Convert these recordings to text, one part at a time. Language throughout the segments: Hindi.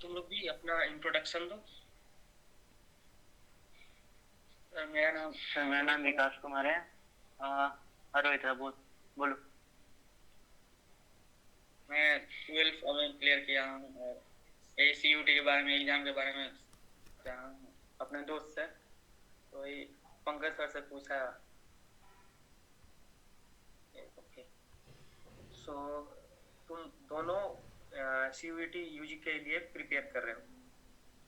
तुम लोग भी अपना इंट्रोडक्शन दो। मेरा नाम विकास कुमार है। रोहित है, बोलो। मैं 12th अभी क्लियर किया हूँ और ACUT के बारे में, एग्जाम के बारे में जाना हूँ अपने दोस्त से, तो ये पंकज सर से पूछा। ओके, सो तुम दोनों CUET UG के लिए प्रिपेयर कर रहे हो?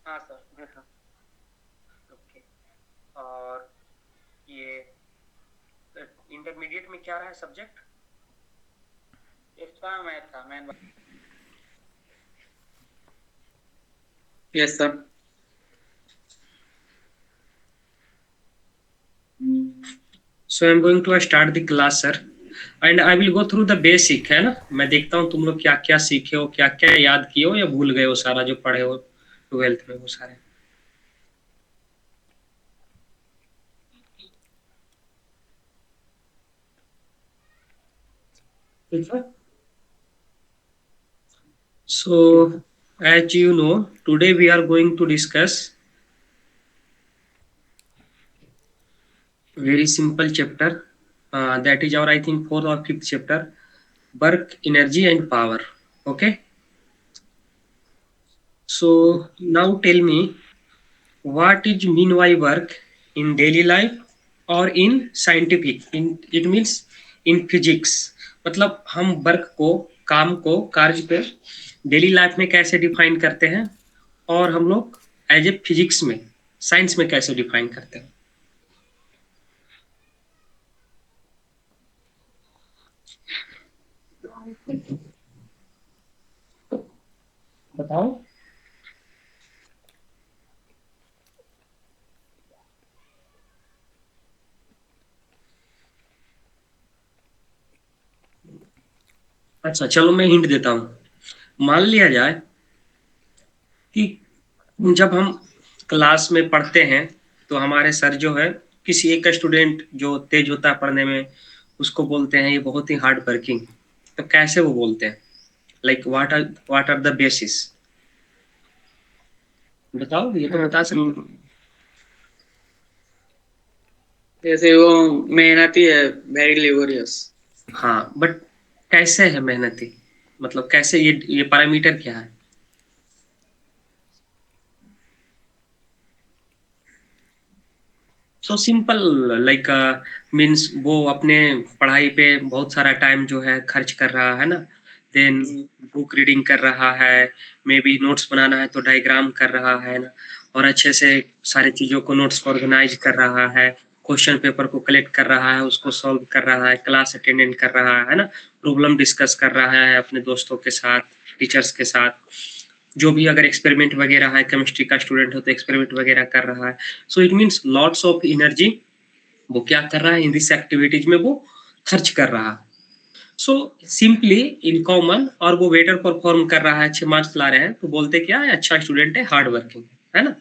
हाँ सर। ओके, और ये इंटरमीडिएट में क्या रहा है सब्जेक्ट? इसका मैथ था, math. Yes sir. So I'm going to start the class, sir, and I will go through the basic, है ना। मैं देखता हूँ तुम लोग क्या क्या सीखे हो, क्या क्या याद किए हो या भूल गए हो, सारा जो पढ़े हो 12th में वो सारे। ठीक है। So as you know, today we are going to discuss very simple chapter. That is our, I think, 4th or 5th chapter, work, energy and power. Okay. So now tell me, what is mean by work in daily life और in scientific, in it means in physics. मतलब हम वर्क को, काम को, कार्य पे डेली लाइफ में कैसे डिफाइन करते हैं और हम लोग एज ए फिजिक्स में, साइंस में कैसे डिफाइन करते हैं। बताओ। अच्छा चलो मैं हिंट देता हूँ। मान लिया जाए कि जब हम क्लास में पढ़ते हैं तो हमारे सर जो है, किसी एक स्टूडेंट जो तेज होता है पढ़ने में उसको बोलते हैं ये बहुत ही हार्ड वर्किंग। तो कैसे वो बोलते हैं, like what are the basis? बताओ, ये तो बता सकते हो। जैसे वो मेहनती है, वेरी लेबोरियस। हाँ, बट कैसे है मेहनती, मतलब कैसे, ये पैरामीटर क्या है? सो सिंपल, लाइक मीन्स वो अपने पढ़ाई पे बहुत सारा टाइम जो है खर्च कर रहा है ना, देन बुक रीडिंग कर रहा है, मे बी नोट्स बनाना है तो डायग्राम कर रहा है ना, और अच्छे से सारी चीजों को नोट्स को ऑर्गेनाइज कर रहा है, क्वेश्चन पेपर को कलेक्ट कर रहा है, उसको सॉल्व कर रहा है, क्लास अटेंडेंट कर रहा है ना, प्रॉब्लम डिस्कस कर रहा है अपने दोस्तों के साथ, टीचर्स के साथ, जो भी अगर एक्सपेरिमेंट वगैरह है, केमिस्ट्री का स्टूडेंट हो तो एक्सपेरिमेंट वगैरह कर रहा है। So it means lots of energy वो क्या कर रहा है, इन दिस एक्टिविटीज में वो खर्च कर रहा है। सो सिंपली इन कॉमन, और वो बेटर परफॉर्म कर रहा है, अच्छे मार्क्स ला रहे हैं, तो बोलते क्या है, अच्छा स्टूडेंट है, हार्ड वर्किंग है ना।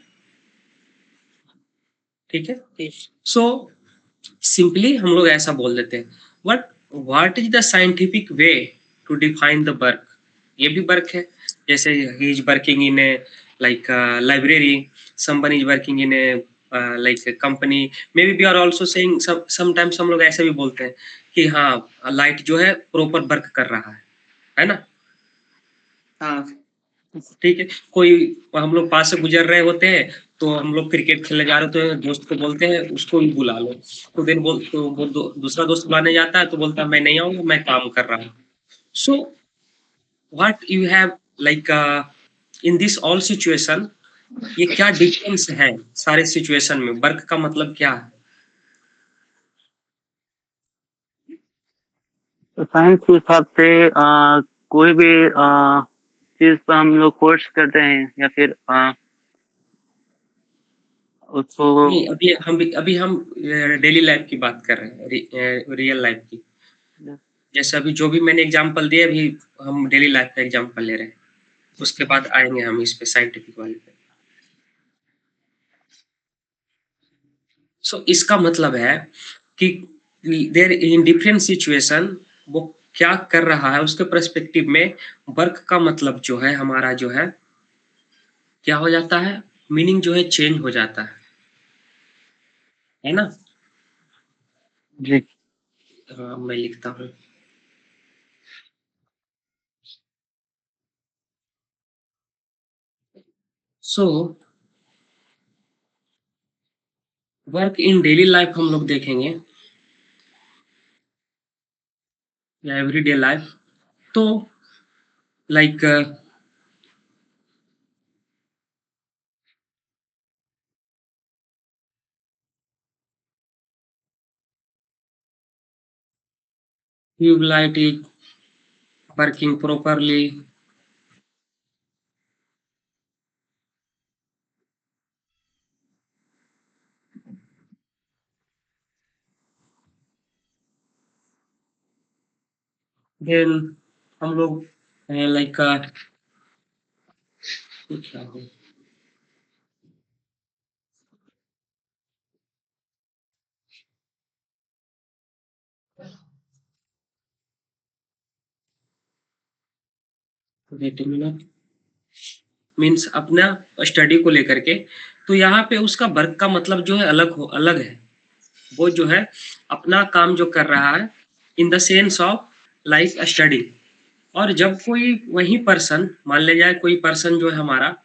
ठीक है। सो सिंपली हम लोग ऐसा बोल देते हैं, but what is the scientific way to define the work. ये भी वर्क है, जैसे ही is working in a like library, someone is working in a like company, may be we are also saying, sometimes हम लोग ऐसे भी बोलते हैं कि हाँ लाइट जो है प्रॉपर वर्क कर रहा है ना। हाँ। ठीक है। कोई, हम लोग पास से गुजर रहे होते हैं तो हम लोग क्रिकेट खेलने जा रहे होते हैं, दोस्त को बोलते हैं उसको भी बुला लो, तो देन वो दूसरा दोस्त बुलाने जाता है तो बोलता है मैं नहीं आऊंगा, मैं काम कर रहा हूँ। So what you have like in this all situation, ये क्या डिफरेंस है सारे सिचुएशन में, वर्क का मतलब क्या है? तो साइंस के हिसाब से कोई भी चीज पर हम लोग कोर्स करते हैं या फिर उसको। नहीं, अभी हम डेली लाइफ की बात कर रहे हैं, रियल लाइफ की। जैसे अभी जो भी मैंने एग्जांपल दिए, अभी हम डेली लाइफ का एग्जांपल ले रहे हैं, उसके बाद आएंगे हम इस पे, साइंटिफिक वाले पे। सो इसका मतलब है कि देर इन डिफरेंट सिचुएशन वो क्या कर रहा है उसके पर्सपेक्टिव में, वर्क का मतलब जो है हमारा जो है क्या हो जाता है, मीनिंग जो है चेंज हो जाता है ना? जी। हाँ, मैं लिखता हूँ। So work in daily life हम लोग देखेंगे या एवरीडे लाइफ, तो like tube light is working properly, then हम लोग लाइक क्या हो, वेट अ मिनट, मीन्स अपना स्टडी को लेकर के, तो यहाँ पे उसका वर्क का मतलब जो है अलग है। वो जो है अपना काम जो कर रहा है in the sense of like study. और जब कोई वही पर्सन, मान ले जाए कोई पर्सन जो है हमारा,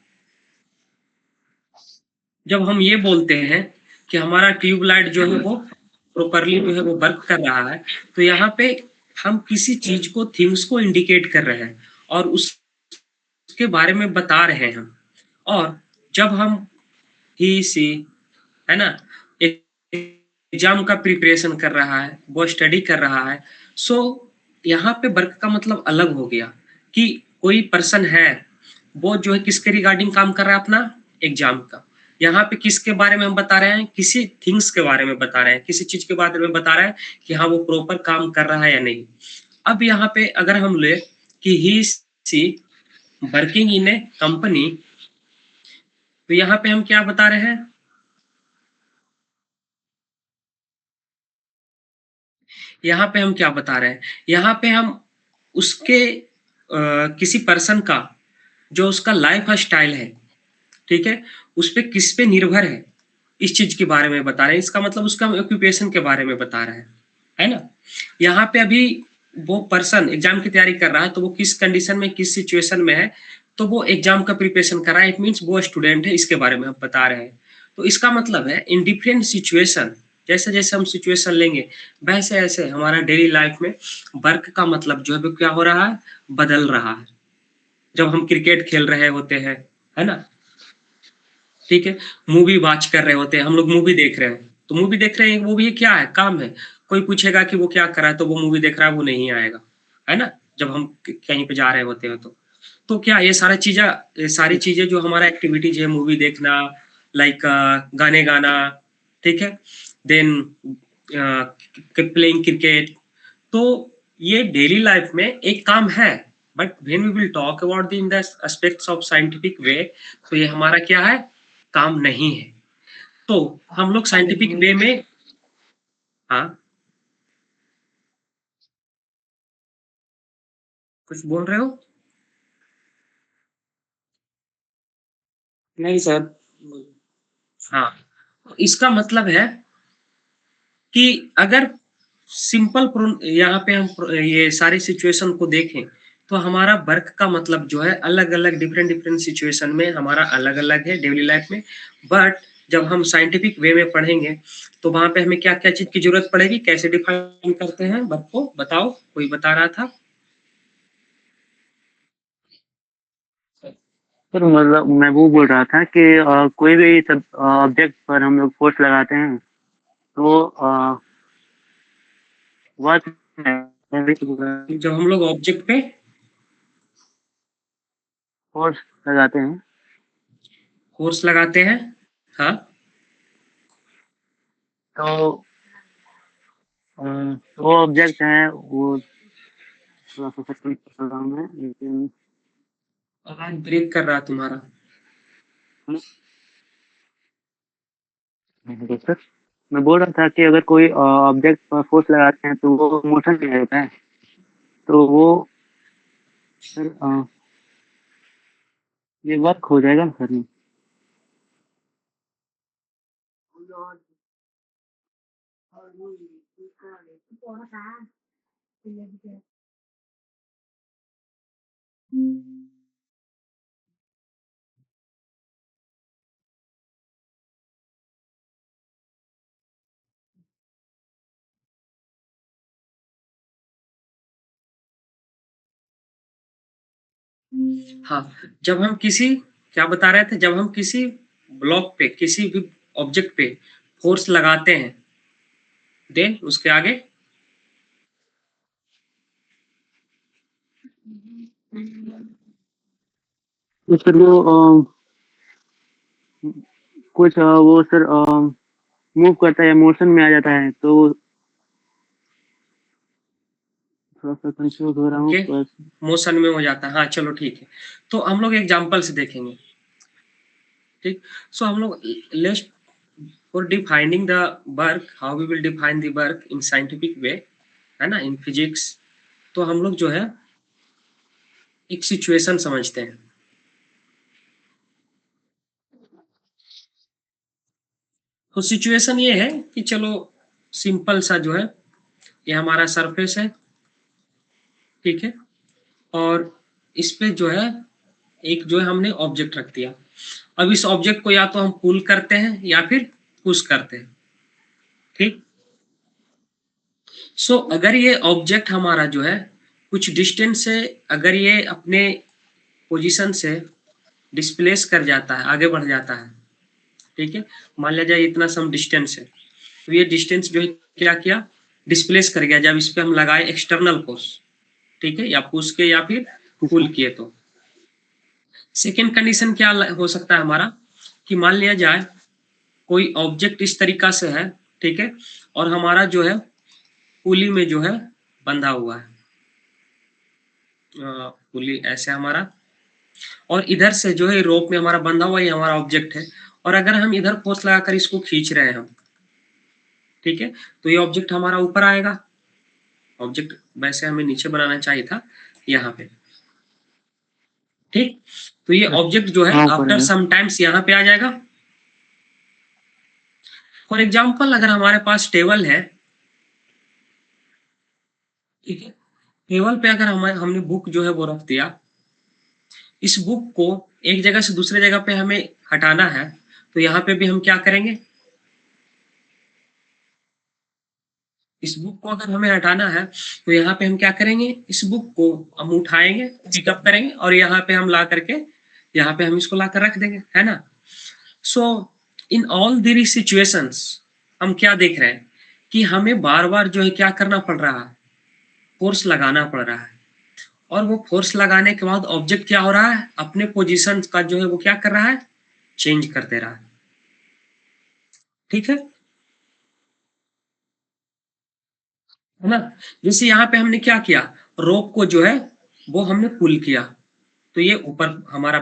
जब हम ये बोलते हैं कि हमारा ट्यूबलाइट जो है वो प्रॉपरली जो है वो वर्क कर रहा है, तो यहाँ पे हम किसी चीज को, थिंग्स को इंडिकेट कर रहे हैं और उसके बारे में बता रहे हैं हम। और जब हम ही सी, है ना, एक एग्जाम का प्रिपरेशन कर रहा है, वो स्टडी कर रहा है, सो यहाँ पे वर्क का मतलब अलग हो गया कि कोई पर्सन है वो जो है किसके रिगार्डिंग काम कर रहा है, अपना एग्जाम का। यहाँ पे किसके बारे में हम बता रहे हैं, किसी थिंग्स के बारे में बता रहे हैं, किसी चीज के बारे में बता रहे हैं कि हाँ वो प्रॉपर काम कर रहा है या नहीं। अब यहाँ पे अगर हम ले कि ही सी वर्किंग इन ए कंपनी, तो यहाँ पे हम क्या बता रहे हैं, यहाँ पे हम क्या बता रहे हैं, यहाँ पे हम उसके किसी पर्सन का जो उसका लाइफ स्टाइल है, ठीक है, उस पे किस पे निर्भर है, इस चीज के बारे में बता रहे हैं। इसका मतलब उसका ऑक्यूपेशन के बारे में बता रहे हैं, है ना। यहाँ पे अभी वो पर्सन एग्जाम की तैयारी कर रहा है, तो वो किस कंडीशन में, किस सिचुएशन में है, तो वो एग्जाम का प्रिपरेशन कर रहा है, इट मीन्स वो स्टूडेंट है, इसके बारे में हम बता रहे हैं। तो इसका मतलब है इन डिफरेंट सिचुएशन, जैसे जैसे हम सिचुएशन लेंगे वैसे ऐसे हमारा डेली लाइफ में वर्क का मतलब जो है वो क्या हो रहा है, बदल रहा है। जब हम क्रिकेट खेल रहे होते हैं, है ना, ठीक है, मूवी वॉच कर रहे होते हैं, हम लोग मूवी देख रहे हैं, तो मूवी देख रहे हैं, वो भी क्या है, काम है। कोई पूछेगा कि वो क्या कर रहा है, तो वो मूवी देख रहा है, वो नहीं आएगा, है ना। जब हम कहीं पे जा रहे होते हैं तो क्या ये सारी चीजें जो हमारा एक्टिविटीज है, मूवी देखना, लाइक गाने गाना, ठीक है, देन प्लेइंग क्रिकेट, तो ये डेली लाइफ में एक काम है। But when we will talk about the in the aspects of scientific way, तो ये हमारा क्या है, काम नहीं है। तो हम लोग साइंटिफिक वे में, हाँ, कुछ बोल रहे हो? नहीं सर। हाँ, इसका मतलब है कि अगर सिंपल यहाँ पे हम ये सारी सिचुएशन को देखें, तो हमारा वर्क का मतलब जो है अलग अलग, डिफरेंट डिफरेंट सिचुएशन में हमारा अलग अलग है डेली लाइफ में। बट जब हम साइंटिफिक वे में पढ़ेंगे, तो वहां पे हमें क्या क्या चीज की जरूरत पड़ेगी, कैसे डिफाइन करते हैं वर्क को, बताओ, कोई बता रहा था? सर मतलब मैं वो बोल रहा था कि कोई भी सब ऑब्जेक्ट पर हम लोग फोर्स लगाते हैं तो वह जब हम लोग ऑब्जेक्ट पे फोर्स लगाते हैं फोर्स लगाते हैं, हाँ, तो वो ऑब्जेक्ट है वो थोड़ा सा सेकंड कर रहा हूँ मैं, लेकिन आवाज ब्रेक कर रहा तुम्हारा। सर मैं बोल रहा था कि अगर कोई ऑब्जेक्ट पर फोर्स लगाते हैं तो वो मोशन में रहता है, तो वो सर ये वर्क हो जाएगा सर में। हाँ, जब हम किसी क्या बता रहे थे, जब हम किसी ब्लॉक पे किसी भी ऑब्जेक्ट पे फोर्स लगाते हैं, देन उसके आगे तो सर वो कुछ वो सर मूव करता है, मोशन में आ जाता है, तो थोड़ा सा कंफ्यूज हो रहा हूँ ओके बस। मोशन में हो जाता है। हाँ चलो ठीक है, तो हम लोग एग्जाम्पल से देखेंगे। ठीक, सो हम लोग let's for defining the work, how we will define the work in scientific way, है ना, इन फिजिक्स। तो हम लोग जो है एक सिचुएशन समझते हैं। तो सिचुएशन ये है कि चलो सिंपल सा जो है, ये हमारा सरफेस है, ठीक है, और इस पे जो है एक जो है हमने ऑब्जेक्ट रख दिया। अब इस ऑब्जेक्ट को या तो हम पुल करते हैं या फिर पुश करते हैं। ठीक, सो अगर ये ऑब्जेक्ट हमारा जो है कुछ डिस्टेंस से, अगर ये अपने पोजीशन से डिस्प्लेस कर जाता है, आगे बढ़ जाता है, ठीक है, मान लिया जाए इतना सम डिस्टेंस है, तो ये डिस्टेंस जो है क्या किया, डिस्प्लेस कर गया जब इस पे हम लगाए एक्सटर्नल फोर्स, ठीक है, या पुश के या फिर पुल अच्छा। किए। तो सेकेंड कंडीशन क्या हो सकता है हमारा, कि मान लिया जाए कोई ऑब्जेक्ट इस तरीका से है, ठीक है, और हमारा जो है पुली में जो है बंधा हुआ है, पुली ऐसे हमारा, और इधर से जो है रोप में हमारा बंधा हुआ, ये हमारा ऑब्जेक्ट है, और अगर हम इधर फोर्स लगाकर इसको खींच रहे हैं हम, ठीक है, तो ये ऑब्जेक्ट हमारा ऊपर आएगा। ऑब्जेक्ट वैसे हमें नीचे बनाना चाहिए था यहाँ पे, ठीक, तो ये ऑब्जेक्ट जो है हाँ ऊपर आफ्टर है। सम टाइम्स यहाँ पे आ जाएगा। फॉर एग्जाम्पल अगर हमारे पास टेबल है, ठीक है, टेबल पे अगर हमने बुक जो है वो रख दिया, इस बुक को एक जगह से दूसरे जगह पे हमें हटाना है, तो यहाँ पे भी हम क्या करेंगे, इस बुक को अगर हमें हटाना है तो यहाँ पे हम क्या करेंगे, इस बुक को हम उठाएंगे, पिकअप करेंगे, और यहाँ पे हम ला करके यहाँ पे हम इसको ला कर रख देंगे, है ना। सो इन ऑल दीज सिचुएशंस हम क्या देख रहे हैं कि हमें बार बार जो है क्या करना पड़ रहा है, फोर्स लगाना पड़ रहा है, और वो फोर्स लगाने के बाद ऑब्जेक्ट क्या हो रहा है, अपने पोजीशन का जो है वो क्या कर रहा है, चेंज कर दे रहा है। ठीक है ना। जैसे यहाँ पे हमने क्या किया, रोप को जो है वो हमने पुल किया, तो ये ऊपर हमारा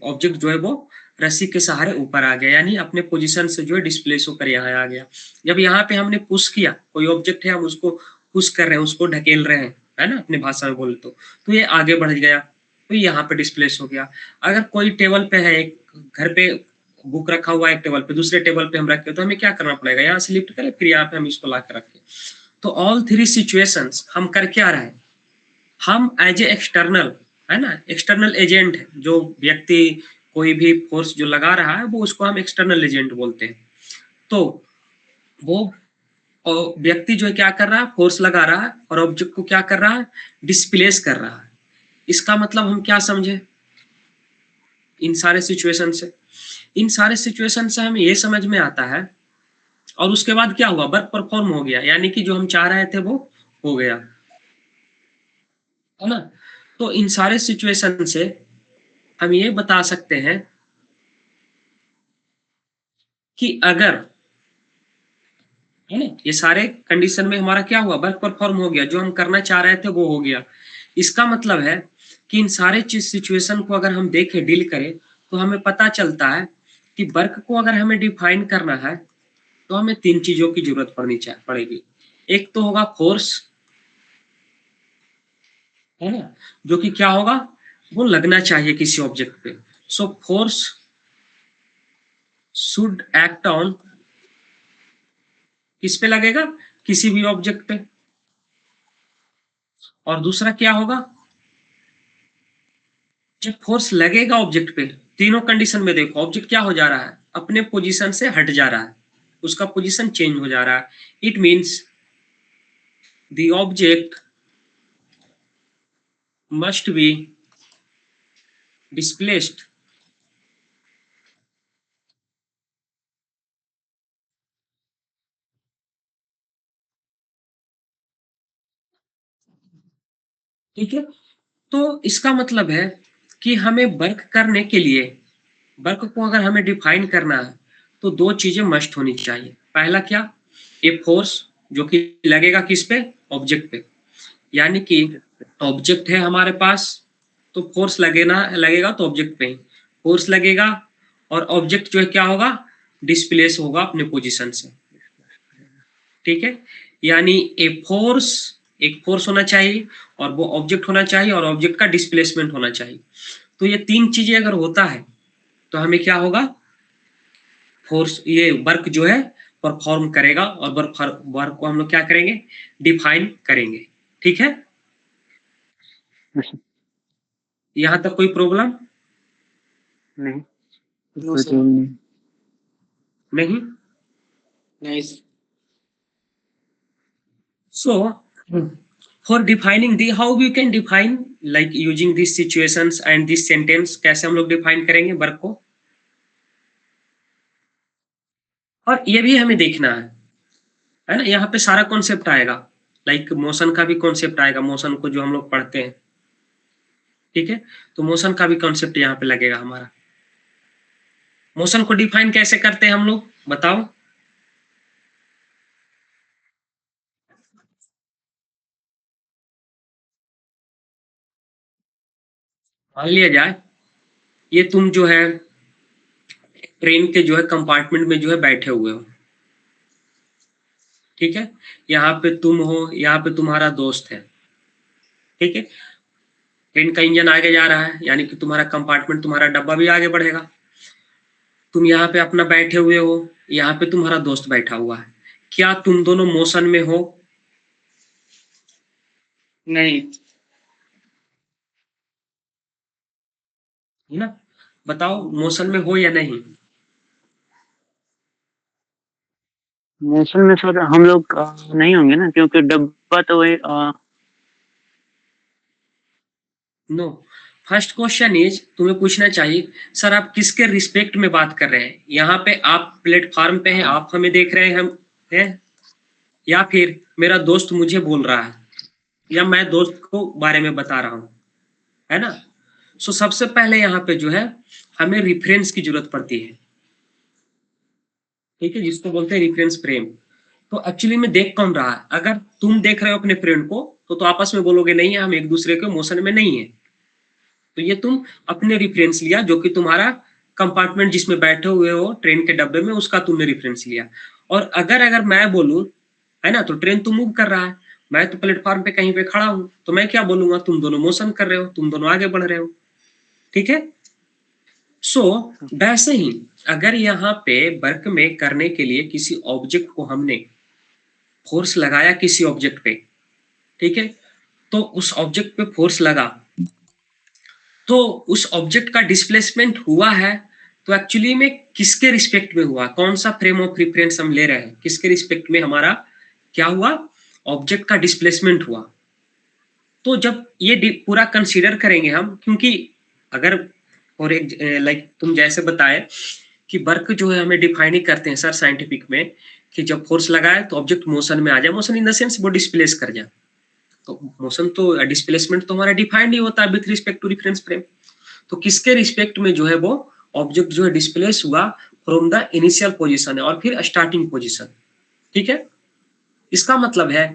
ऑब्जेक्ट जो है वो रस्सी के सहारे ऊपर आ गया, यानी अपने पोजीशन से जो है डिस्प्लेस होकर यहाँ आ गया। जब यहाँ पे हमने पुश किया, कोई ऑब्जेक्ट है हम उसको पुश कर रहे हैं, उसको ढकेल रहे हैं, है ना, अपनी भाषा में बोले तो ये आगे बढ़ गया, तो यहाँ पे डिस्प्लेस हो गया। अगर कोई टेबल पे है, एक घर पे बुक रखा हुआ है एक टेबल पे, दूसरे टेबल पे हम रखे, तो हमें क्या करना पड़ेगा, यहाँ से लिफ्ट करें, फिर यहाँ पे हम इसको ला कर रखें। तो ऑल थ्री सिचुएशंस हम कर क्या रहे हैं, हम एज ए एक्सटर्नल, है ना, एक्सटर्नल एजेंट है, जो व्यक्ति कोई भी फोर्स जो लगा रहा है वो उसको हम एक्सटर्नल एजेंट बोलते हैं। तो वो व्यक्ति जो है क्या कर रहा है, फोर्स लगा रहा है और ऑब्जेक्ट को क्या कर रहा है, डिस्प्लेस कर रहा है। इसका मतलब हम क्या समझे इन सारे सिचुएशन से, इन सारे सिचुएशन से हमें ये समझ में आता है, और उसके बाद क्या हुआ, वर्क परफॉर्म हो गया, यानी कि जो हम चाह रहे थे वो हो गया, है ना। तो इन सारे सिचुएशन से हम ये बता सकते हैं कि अगर, है ना, ये सारे कंडीशन में हमारा क्या हुआ, वर्क परफॉर्म हो गया, जो हम करना चाह रहे थे वो हो गया। इसका मतलब है कि इन सारे चीज सिचुएशन को अगर हम देखें, डील करें, तो हमें पता चलता है कि वर्क को अगर हमें डिफाइन करना है तो हमें तीन चीजों की जरूरत पड़ेगी। एक तो होगा फोर्स, है ना, जो कि क्या होगा, वो लगना चाहिए किसी ऑब्जेक्ट पे, so force should act on, किस पे लगेगा, किसी भी ऑब्जेक्ट पे। और दूसरा क्या होगा, जब फोर्स लगेगा ऑब्जेक्ट पे, तीनों कंडीशन में देखो ऑब्जेक्ट क्या हो जा रहा है, अपने पोजीशन से हट जा रहा है, उसका पोजीशन चेंज हो जा रहा है। It means the object must be displaced. ठीक है, तो इसका मतलब है कि हमें वर्क करने के लिए, वर्क को अगर हमें डिफाइन करना है तो दो चीजें मस्ट होनी चाहिए। पहला क्या, ए फोर्स जो कि लगेगा किस पे, ऑब्जेक्ट पे, यानी कि ऑब्जेक्ट है हमारे पास तो फोर्स लगेगा तो ऑब्जेक्ट पे ही फोर्स लगेगा, और ऑब्जेक्ट जो है क्या होगा, डिस्प्लेस होगा अपने पोजीशन से। ठीक है, यानी एक फोर्स होना चाहिए और वो ऑब्जेक्ट होना चाहिए और ऑब्जेक्ट का डिस्प्लेसमेंट होना चाहिए। तो ये तीन चीजें अगर होता है तो हमें क्या होगा, फोर्स ये वर्क जो है परफॉर्म करेगा, और वर्क को हम लोग क्या करेंगे, डिफाइन करेंगे। ठीक है, यहाँ तक कोई प्रॉब्लम नहीं, नो सर। नहीं। Nice. So for defining the how we can define like using these situations and this sentence, कैसे हम लोग डिफाइन करेंगे वर्क को। और ये भी हमें देखना है ना, यहाँ पे सारा कॉन्सेप्ट आएगा, लाइक मोशन का भी कॉन्सेप्ट आएगा, मोशन को जो हम लोग पढ़ते हैं। ठीक है, तो मोशन का भी कॉन्सेप्ट यहाँ पे लगेगा हमारा। मोशन को डिफाइन कैसे करते हैं हम लोग, बताओ। मान लिया जाए ये तुम जो है ट्रेन के जो है कंपार्टमेंट में जो है बैठे हुए हो। ठीक है, यहाँ पे तुम हो, यहाँ पे तुम्हारा दोस्त है। ठीक है, ट्रेन का इंजन आगे जा रहा है, यानी कि तुम्हारा कंपार्टमेंट, तुम्हारा डब्बा भी आगे बढ़ेगा। तुम यहाँ पे अपना बैठे हुए हो, यहाँ पे तुम्हारा दोस्त बैठा हुआ है, क्या तुम दोनों मोशन में हो? नहीं। है ना, बताओ मोशन में हो या नहीं। मोशन में सर हम लोग नहीं होंगे ना, क्योंकि डब्बा तो वही नो, फर्स्ट क्वेश्चन इज, तुम्हें पूछना चाहिए सर आप किसके रिस्पेक्ट में बात कर रहे हैं। यहाँ पे आप प्लेटफॉर्म पे हैं, आप हमें देख रहे हैं, हम हैं, या फिर मेरा दोस्त मुझे बोल रहा है, या मैं दोस्त को बारे में बता रहा हूँ, है ना। सो सबसे पहले यहाँ पे जो है हमें रिफरेंस की जरूरत पड़ती है। ठीक है, जिसको बोलते हैं रिफरेंस फ्रेम। तो एक्चुअली में देख कौन रहा है, अगर तुम देख रहे हो अपने फ्रेंड को तो आपस में बोलोगे नहीं है, हम एक दूसरे के मोशन में नहीं है। तो ये तुम अपने रिफरेंस लिया, जो कि तुम्हारा कंपार्टमेंट जिसमें बैठे हुए हो ट्रेन के डब्बे में, उसका तुमने रिफरेंस लिया। और अगर मैं बोलूं, है ना, तो ट्रेन तो मूव कर रहा है, मैं तो प्लेटफॉर्म पे कहीं पे खड़ा हूं, तो मैं क्या बोलूंगा, तुम दोनों मोशन कर रहे हो, तुम दोनों आगे बढ़ रहे हो। ठीक है, सो वैसे ही अगर यहाँ पे वर्क में करने के लिए किसी ऑब्जेक्ट को हमने फोर्स लगाया किसी ऑब्जेक्ट पे, ठीक है, तो उस ऑब्जेक्ट पे फोर्स लगा तो उस ऑब्जेक्ट का डिस्प्लेसमेंट हुआ है, तो एक्चुअली में किसके रिस्पेक्ट में हुआ, कौन सा फ्रेम ऑफ रिफरेंस हम ले रहे हैं, किसके रिस्पेक्ट में हमारा क्या हुआ, ऑब्जेक्ट का डिस्प्लेसमेंट हुआ। तो जब ये पूरा कंसीडर करेंगे हम, क्योंकि अगर और एक लाइक तुम जैसे बताए कि वर्क जो है हमें डिफाइन ही करते हैं सर साइंटिफिक में, कि जब फोर्स लगाए तो ऑब्जेक्ट मोशन में आ जाए, मोशन इन द सेंस वो डिस्प्लेस कर जाए। तो मोशन तो डिस्प्लेसमेंट तो हमारा डिफाइंड ही होता है with respect to reference frame. तो किसके रिस्पेक्ट में जो है वो ऑब्जेक्ट जो है डिस्प्लेस हुआ फ्रॉम द इनिशियल पोजीशन है और फिर स्टार्टिंग पोजीशन। ठीक है, इसका मतलब है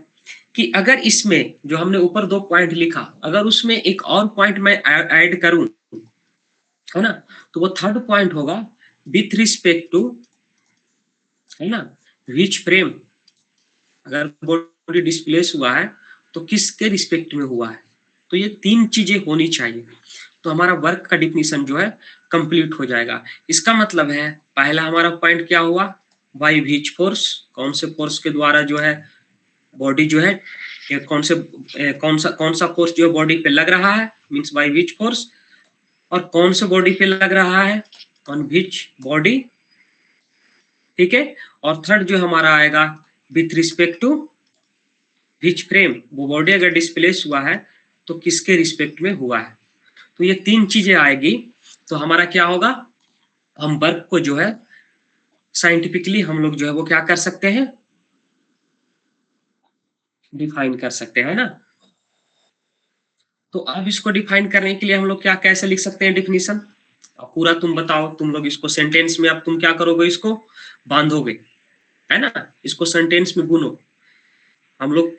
कि अगर इसमें जो हमने ऊपर दो पॉइंट लिखा, अगर उसमें एक और पॉइंट मैं ऐड करूं, है ना, तो वो थर्ड पॉइंट होगा विथ रिस्पेक्ट टू, है ना, विच फ्रेम। अगर बॉडी डिस्प्लेस हुआ है तो किसके रिस्पेक्ट में हुआ है, तो ये तीन चीजें होनी चाहिए। तो हमारा वर्क का डिफिनीशन जो है कंप्लीट हो जाएगा। इसका मतलब है पहला हमारा पॉइंट क्या हुआ, बाय व्हिच फोर्स, कौन से फोर्स के द्वारा जो है बॉडी जो है कौन सा फोर्स जो बॉडी पे लग रहा है, मींस बाय व्हिच फोर्स, और कौन से बॉडी पे लग रहा है, ऑन व्हिच बॉडी, ठीक है। और थर्ड जो हमारा आएगा with respect to which frame, वो बॉडी अगर डिस्प्लेस हुआ है तो किसके रिस्पेक्ट में हुआ है। तो ये तीन चीजें आएगी तो हमारा क्या होगा, हम वर्क को जो है साइंटिफिकली हम लोग जो है वो क्या कर सकते हैं, डिफाइन कर सकते हैं ना। तो अब इसको डिफाइन करने के लिए हम लोग क्या कैसे लिख सकते हैं डिफिनीशन, अब पूरा तुम बताओ, तुम लोग इसको सेंटेंस में अब तुम क्या करोगे, इसको बांधोगे, है ना, इसको सेंटेंस में बुनो। हम लोग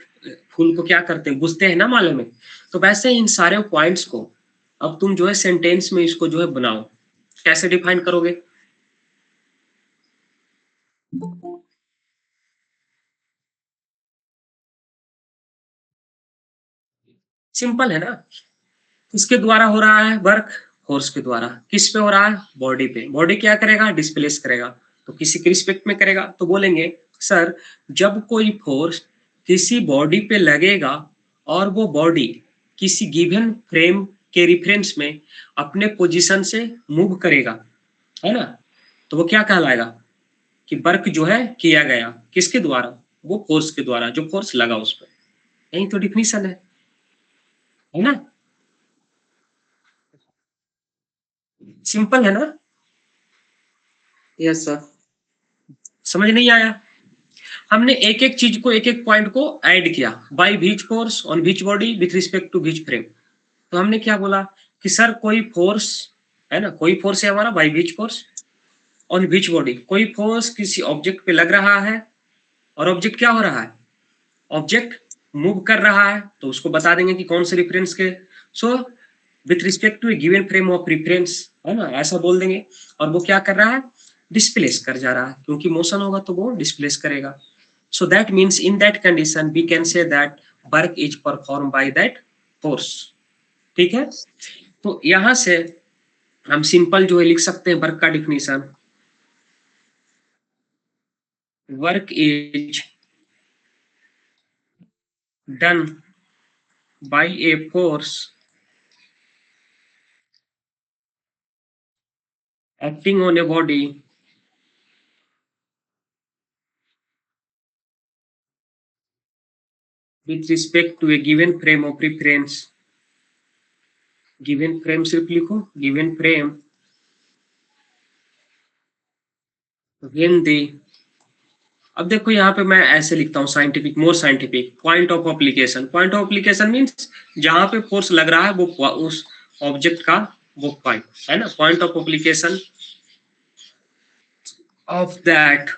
फूल को क्या करते हैं, बुझते हैं ना माले में, तो वैसे इन सारे पॉइंट्स को अब तुम जो है सेंटेंस में इसको जो है बनाओ। कैसे डिफाइन करोगे, सिंपल है ना। किसके द्वारा हो रहा है वर्क, फोर्स के द्वारा। किस पे हो रहा है, बॉडी पे। बॉडी क्या करेगा, डिस्प्लेस करेगा, तो किसी के रिस्पेक्ट में करेगा। तो बोलेंगे सर जब कोई फोर्स किसी बॉडी पे लगेगा और वो बॉडी किसी गिवन फ्रेम के रिफरेंस में अपने पोजीशन से मूव करेगा, है ना, तो वो क्या कहलाएगा कि वर्क जो है किया गया किसके द्वारा, वो फोर्स के द्वारा, जो फोर्स लगा उस पर। यही तो डिफिनीशन है ना, सिंपल है ना। Yes sir. समझ नहीं आया, हमने एक एक चीज को एक एक पॉइंट को ऐड किया, by which force on which body with respect to which frame. तो हमने क्या बोला कि सर कोई फोर्स है ना, कोई फोर्स है हमारा bye which force on which body, कोई फोर्स किसी ऑब्जेक्ट पे लग रहा है और ऑब्जेक्ट क्या हो रहा है, ऑब्जेक्ट मूव कर रहा है, तो उसको बता देंगे कि कौन से रिफरेंस के, so with respect to a given frame of reference, है ना, ऐसा बोल देंगे। और वो क्या कर रहा है, डिस्प्लेस कर जा रहा है, क्योंकि मोशन होगा तो वो डिस्प्लेस करेगा। So that means in that condition we can say that work is perform by that force, ठीक है। तो यहां से हम सिंपल जो है लिख सकते हैं वर्क का definition, work is done by a force acting on a body with respect to a given frame of reference, given frame सिर्फ लिखो, given frame when the, अब देखो यहाँ पे मैं ऐसे लिखता हूँ scientific, more scientific, point of application. Point of application means जहां पे फोर्स लग रहा है वो उस ऑब्जेक्ट का वो पॉइंट है ना, point of application of that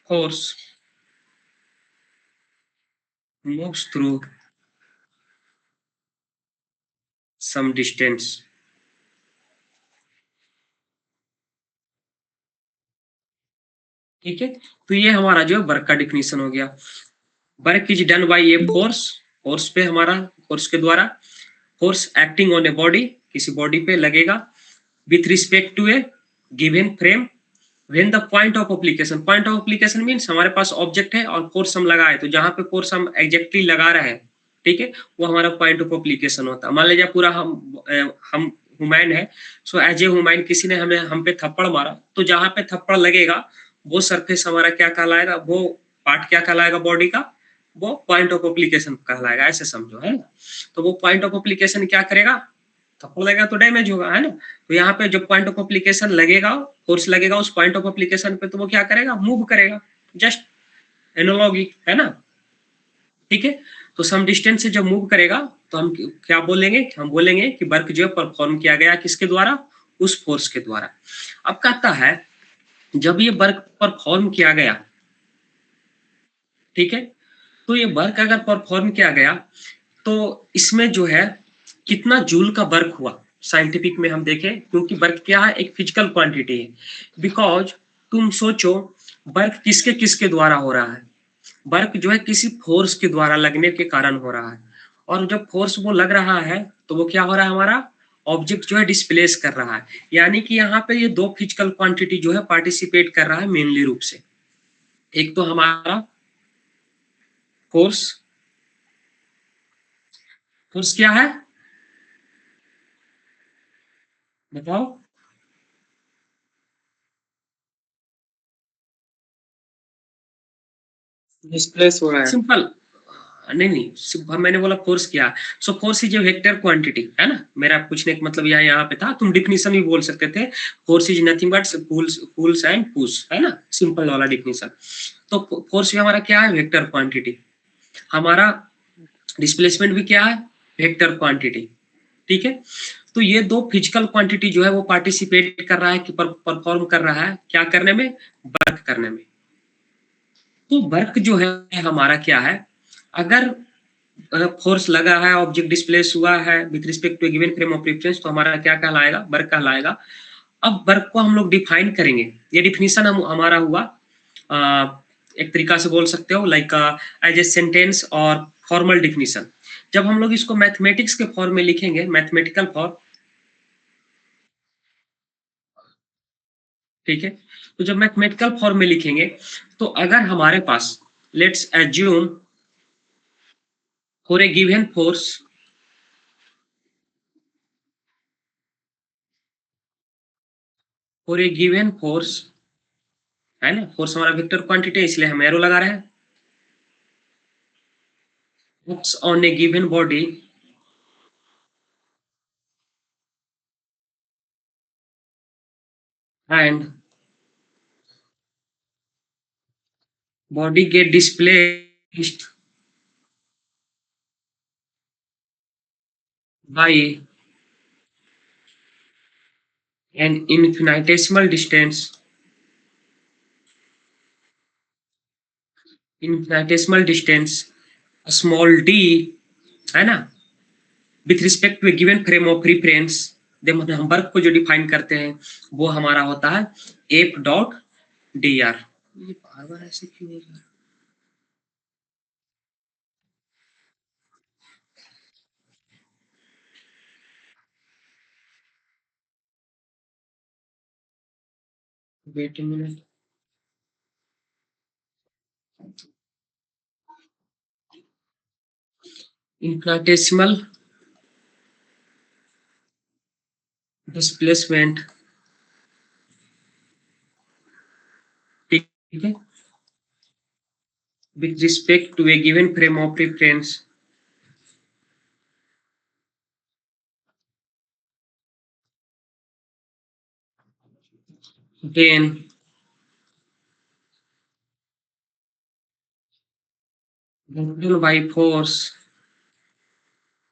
force moves through some distance, ठीक है। तो ये हमारा जो है वर्क का डिफिनीशन हो गया। Work is done by a force, force पे हमारा, फोर्स के द्वारा, force acting on a body, किसी बॉडी पे लगेगा, with respect to a given frame when the point of application, point of application means हमारे पास ऑब्जेक्ट है और फोर्स हम लगाए, तो जहां पे फोर्स हम एग्जैक्टली लगा रहे हैं, ठीक है, वो हमारा पॉइंट ऑफ एप्लीकेशन होता है। मान लीजिए पूरा हम ह्यूमन है, सो एज ए ह्यूमन किसी ने हमें हम पे थप्पड़ मारा, तो जहां पे थप्पड़ लगेगा वो सरफेस हमारा क्या कहलाएगा, वो पार्ट क्या कहलाएगा बॉडी का, वो पॉइंट ऑफ एप्लीकेशन कहलाएगा, ऐसे समझो, है ना। तो वो पॉइंट ऑफ एप्लीकेशन क्या करेगा, थप्पड़ लगेगा तो डैमेज होगा, है ना। तो यहाँ पे जब पॉइंट ऑफ एप्लीकेशन लगेगा, फोर्स लगेगा उस पॉइंट ऑफ एप्लीकेशन पे, तो वो क्या करेगा, मूव करेगा, जस्ट एनालॉगी, है ना, ठीक है। तो सम डिस्टेंस से जब मूव करेगा तो हम क्या बोलेंगे, हम बोलेंगे कि वर्क जो है परफॉर्म किया गया किसके द्वारा, उस फोर्स के द्वारा। अब कहता है जब ये वर्क परफॉर्म किया गया, ठीक है, तो ये वर्क अगर परफॉर्म किया गया तो इसमें जो है कितना जूल का वर्क हुआ, साइंटिफिक में हम देखें, क्योंकि वर्क क्या है, एक फिजिकल क्वांटिटी है। बिकॉज तुम सोचो वर्क किसके किसके द्वारा हो रहा है, वर्क जो है किसी फोर्स के द्वारा लगने के कारण हो रहा है, और जब फोर्स वो लग रहा है तो वो क्या हो रहा है हमारा, ऑब्जेक्ट जो है डिस्प्लेस कर रहा है, यानी कि यहाँ पे ये दो फिजिकल क्वांटिटी जो है पार्टिसिपेट कर रहा है मेनली रूप से। एक तो हमारा फोर्स, फोर्स क्या है बताओ? डिस्प्लेस हो रहा है। सिंपल, नहीं मैंने बोला फोर्स क्या है। So force is a vector quantity, है ना। मेरा पूछने का मतलब यहाँ पे था, तुम डिफिनीशन भी बोल सकते थे, force is nothing but pulls and push, है ना, सिंपल वाला डिफिनीशन। तो फोर्स भी हमारा क्या है, वेक्टर क्वांटिटी। हमारा डिस्प्लेसमेंट भी क्या है, वेक्टर क्वांटिटी। ठीक है, तो ये दो फिजिकल क्वांटिटी जो है वो पार्टिसिपेट कर रहा है कि परफॉर्म कर रहा है क्या करने में, वर्क करने में। तो वर्क जो है हमारा क्या है, अगर फोर्स लगा है, ऑब्जेक्ट डिस्प्लेस हुआ है with respect to given frame of reference, तो हमारा क्या कहलाएगा, वर्क कहलाएगा। अब वर्क को हम लोग डिफाइन करेंगे, ये डिफिनीशन हमारा हुआ एक तरीका से बोल सकते हो लाइक एज ए सेंटेंस और फॉर्मल डिफिनीशन। जब हम लोग इसको मैथमेटिक्स के फॉर्म में लिखेंगे, मैथमेटिकल फॉर्म, ठीक है, तो जब मैथमेटिकल फॉर्म में लिखेंगे, तो अगर हमारे पास let's assume for a given force, for a given force, है ना, फोर्स हमारा वेक्टर क्वांटिटी है इसलिए हम एरो लगा रहे हैं, acts on a given body and body get displaced by an infinitesimal distance, infinitesimal distance small d, है ना, with respect to a given frame of reference. हम वर्क को जो डिफाइन करते हैं वो हमारा होता है एफ डॉट डी आर। ये बार बार ऐसे क्यों हो रहा है? Wait a minute, infinitesimal displacement, ठीक है, with respect to a given frame of reference, then given by force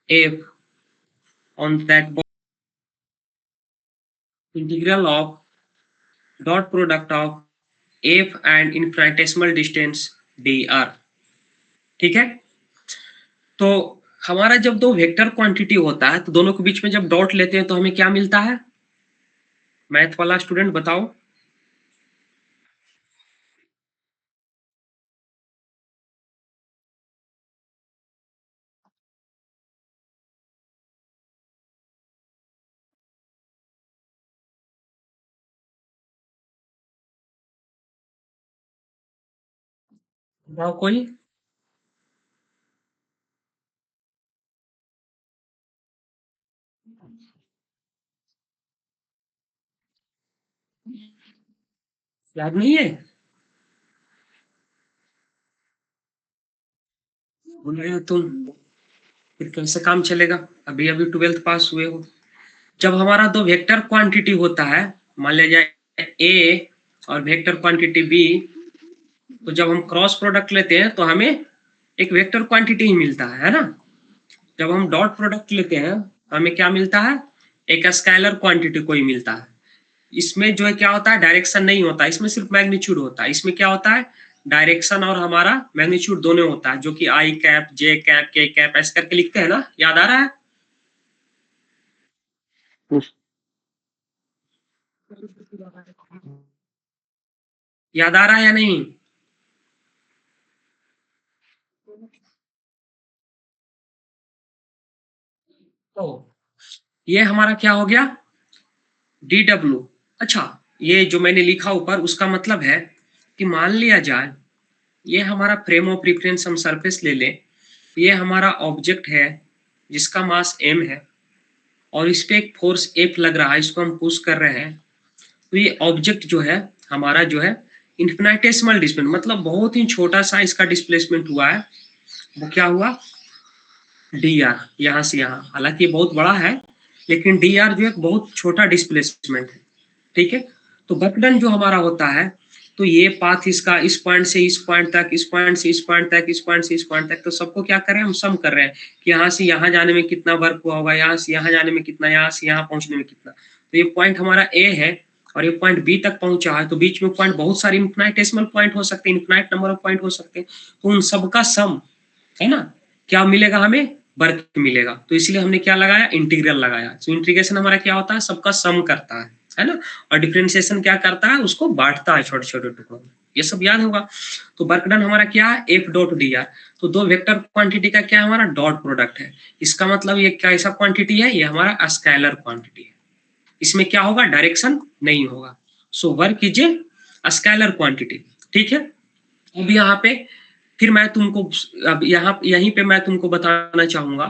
F on that integral of dot product of F and infinitesimal distance dr। ठीक है, तो हमारा जब दो वेक्टर क्वांटिटी होता है तो दोनों के बीच में जब डॉट लेते हैं तो हमें क्या मिलता है, मैथ वाला स्टूडेंट बताओ? बताओ कोई? याद नहीं है? भूल रहे हो तुम, फिर कैसे काम चलेगा, अभी अभी 12th पास हुए हो। जब हमारा दो वेक्टर क्वांटिटी होता है, मान लिया जाए ए और वेक्टर क्वांटिटी बी, तो जब हम क्रॉस प्रोडक्ट लेते हैं तो हमें एक वेक्टर क्वांटिटी ही मिलता है ना। जब हम डॉट प्रोडक्ट लेते हैं तो हमें क्या मिलता है, एक स्केलर क्वांटिटी कोई मिलता है। इसमें जो है क्या होता है, डायरेक्शन नहीं होता, इसमें सिर्फ मैग्नीट्यूड होता है। इसमें क्या होता है, डायरेक्शन और हमारा मैग्नीट्यूड दोनों होता है, जो कि आई कैप जे कैप के कैप ऐसे करके लिखते हैं ना, याद आ रहा है? याद आ रहा है या नहीं? तो ये हमारा क्या हो गया, dw। अच्छा, ये जो मैंने लिखा ऊपर उसका मतलब है कि मान लिया जाए ये हमारा फ्रेम ऑफ रेफरेंस हम सरफेस ले लें, ये हमारा ऑब्जेक्ट है जिसका मास m है और इस पे एक फोर्स F लग रहा है, इसको हम पुश कर रहे हैं। तो ये ऑब्जेक्ट जो है हमारा जो है इन्फिनिटेसिमल डिस्प्लेसमेंट, मतलब बहुत ही छोटा सा इसका डिस्प्लेसमेंट हुआ है। वो क्या हुआ, dr, यहाँ से यहाँ, हालांकि ये बहुत बड़ा है लेकिन dr जो एक बहुत छोटा डिस्प्लेसमेंट है। ठीक है, तो वर्क डन जो हमारा होता है, तो ये पाथ इसका इस पॉइंट से इस पॉइंट तक, इस पॉइंट से इस पॉइंट तक, इस पॉइंट से इस पॉइंट तक, तो सबको क्या कर रहे हैं हम, सम कर रहे हैं कि यहाँ से यहाँ जाने में कितना वर्क हुआ होगा, यहाँ से यहाँ जाने में कितना, यहाँ से यहाँ पहुंचने में कितना। तो ये पॉइंट हमारा ए है और ये पॉइंट बी तक पहुंचा है, तो बीच में पॉइंट बहुत सारे इन्फिनिटेसिमल पॉइंट हो सकते हैं, इन्फिनाइट नंबर ऑफ पॉइंट हो सकते हैं, तो उन सबका सम है ना, क्या मिलेगा हमें, वर्क मिलेगा। तो इसलिए हमने क्या लगाया, इंटीग्रल लगाया। तो इंटीग्रेशन हमारा क्या होता है, सबका सम करता है ना, और डिफरेंशिएशन क्या करता है, उसको बांटता है छोटे छोटे टुकड़ों में, ये सब याद होगा। तो वर्क डन हमारा क्या है, एफ डॉट डी आर। तो दो वेक्टर क्वांटिटी का क्या है, हमारा डॉट प्रोडक्ट है। इसका मतलब ये कैसा क्वांटिटी है, ये हमारा स्केलर क्वांटिटी है, इसमें क्या होगा, डायरेक्शन नहीं होगा। So work is a scalar quantity. ठीक है, अब यहाँ पे फिर मैं तुमको अब यहीं पे मैं तुमको बताना चाहूंगा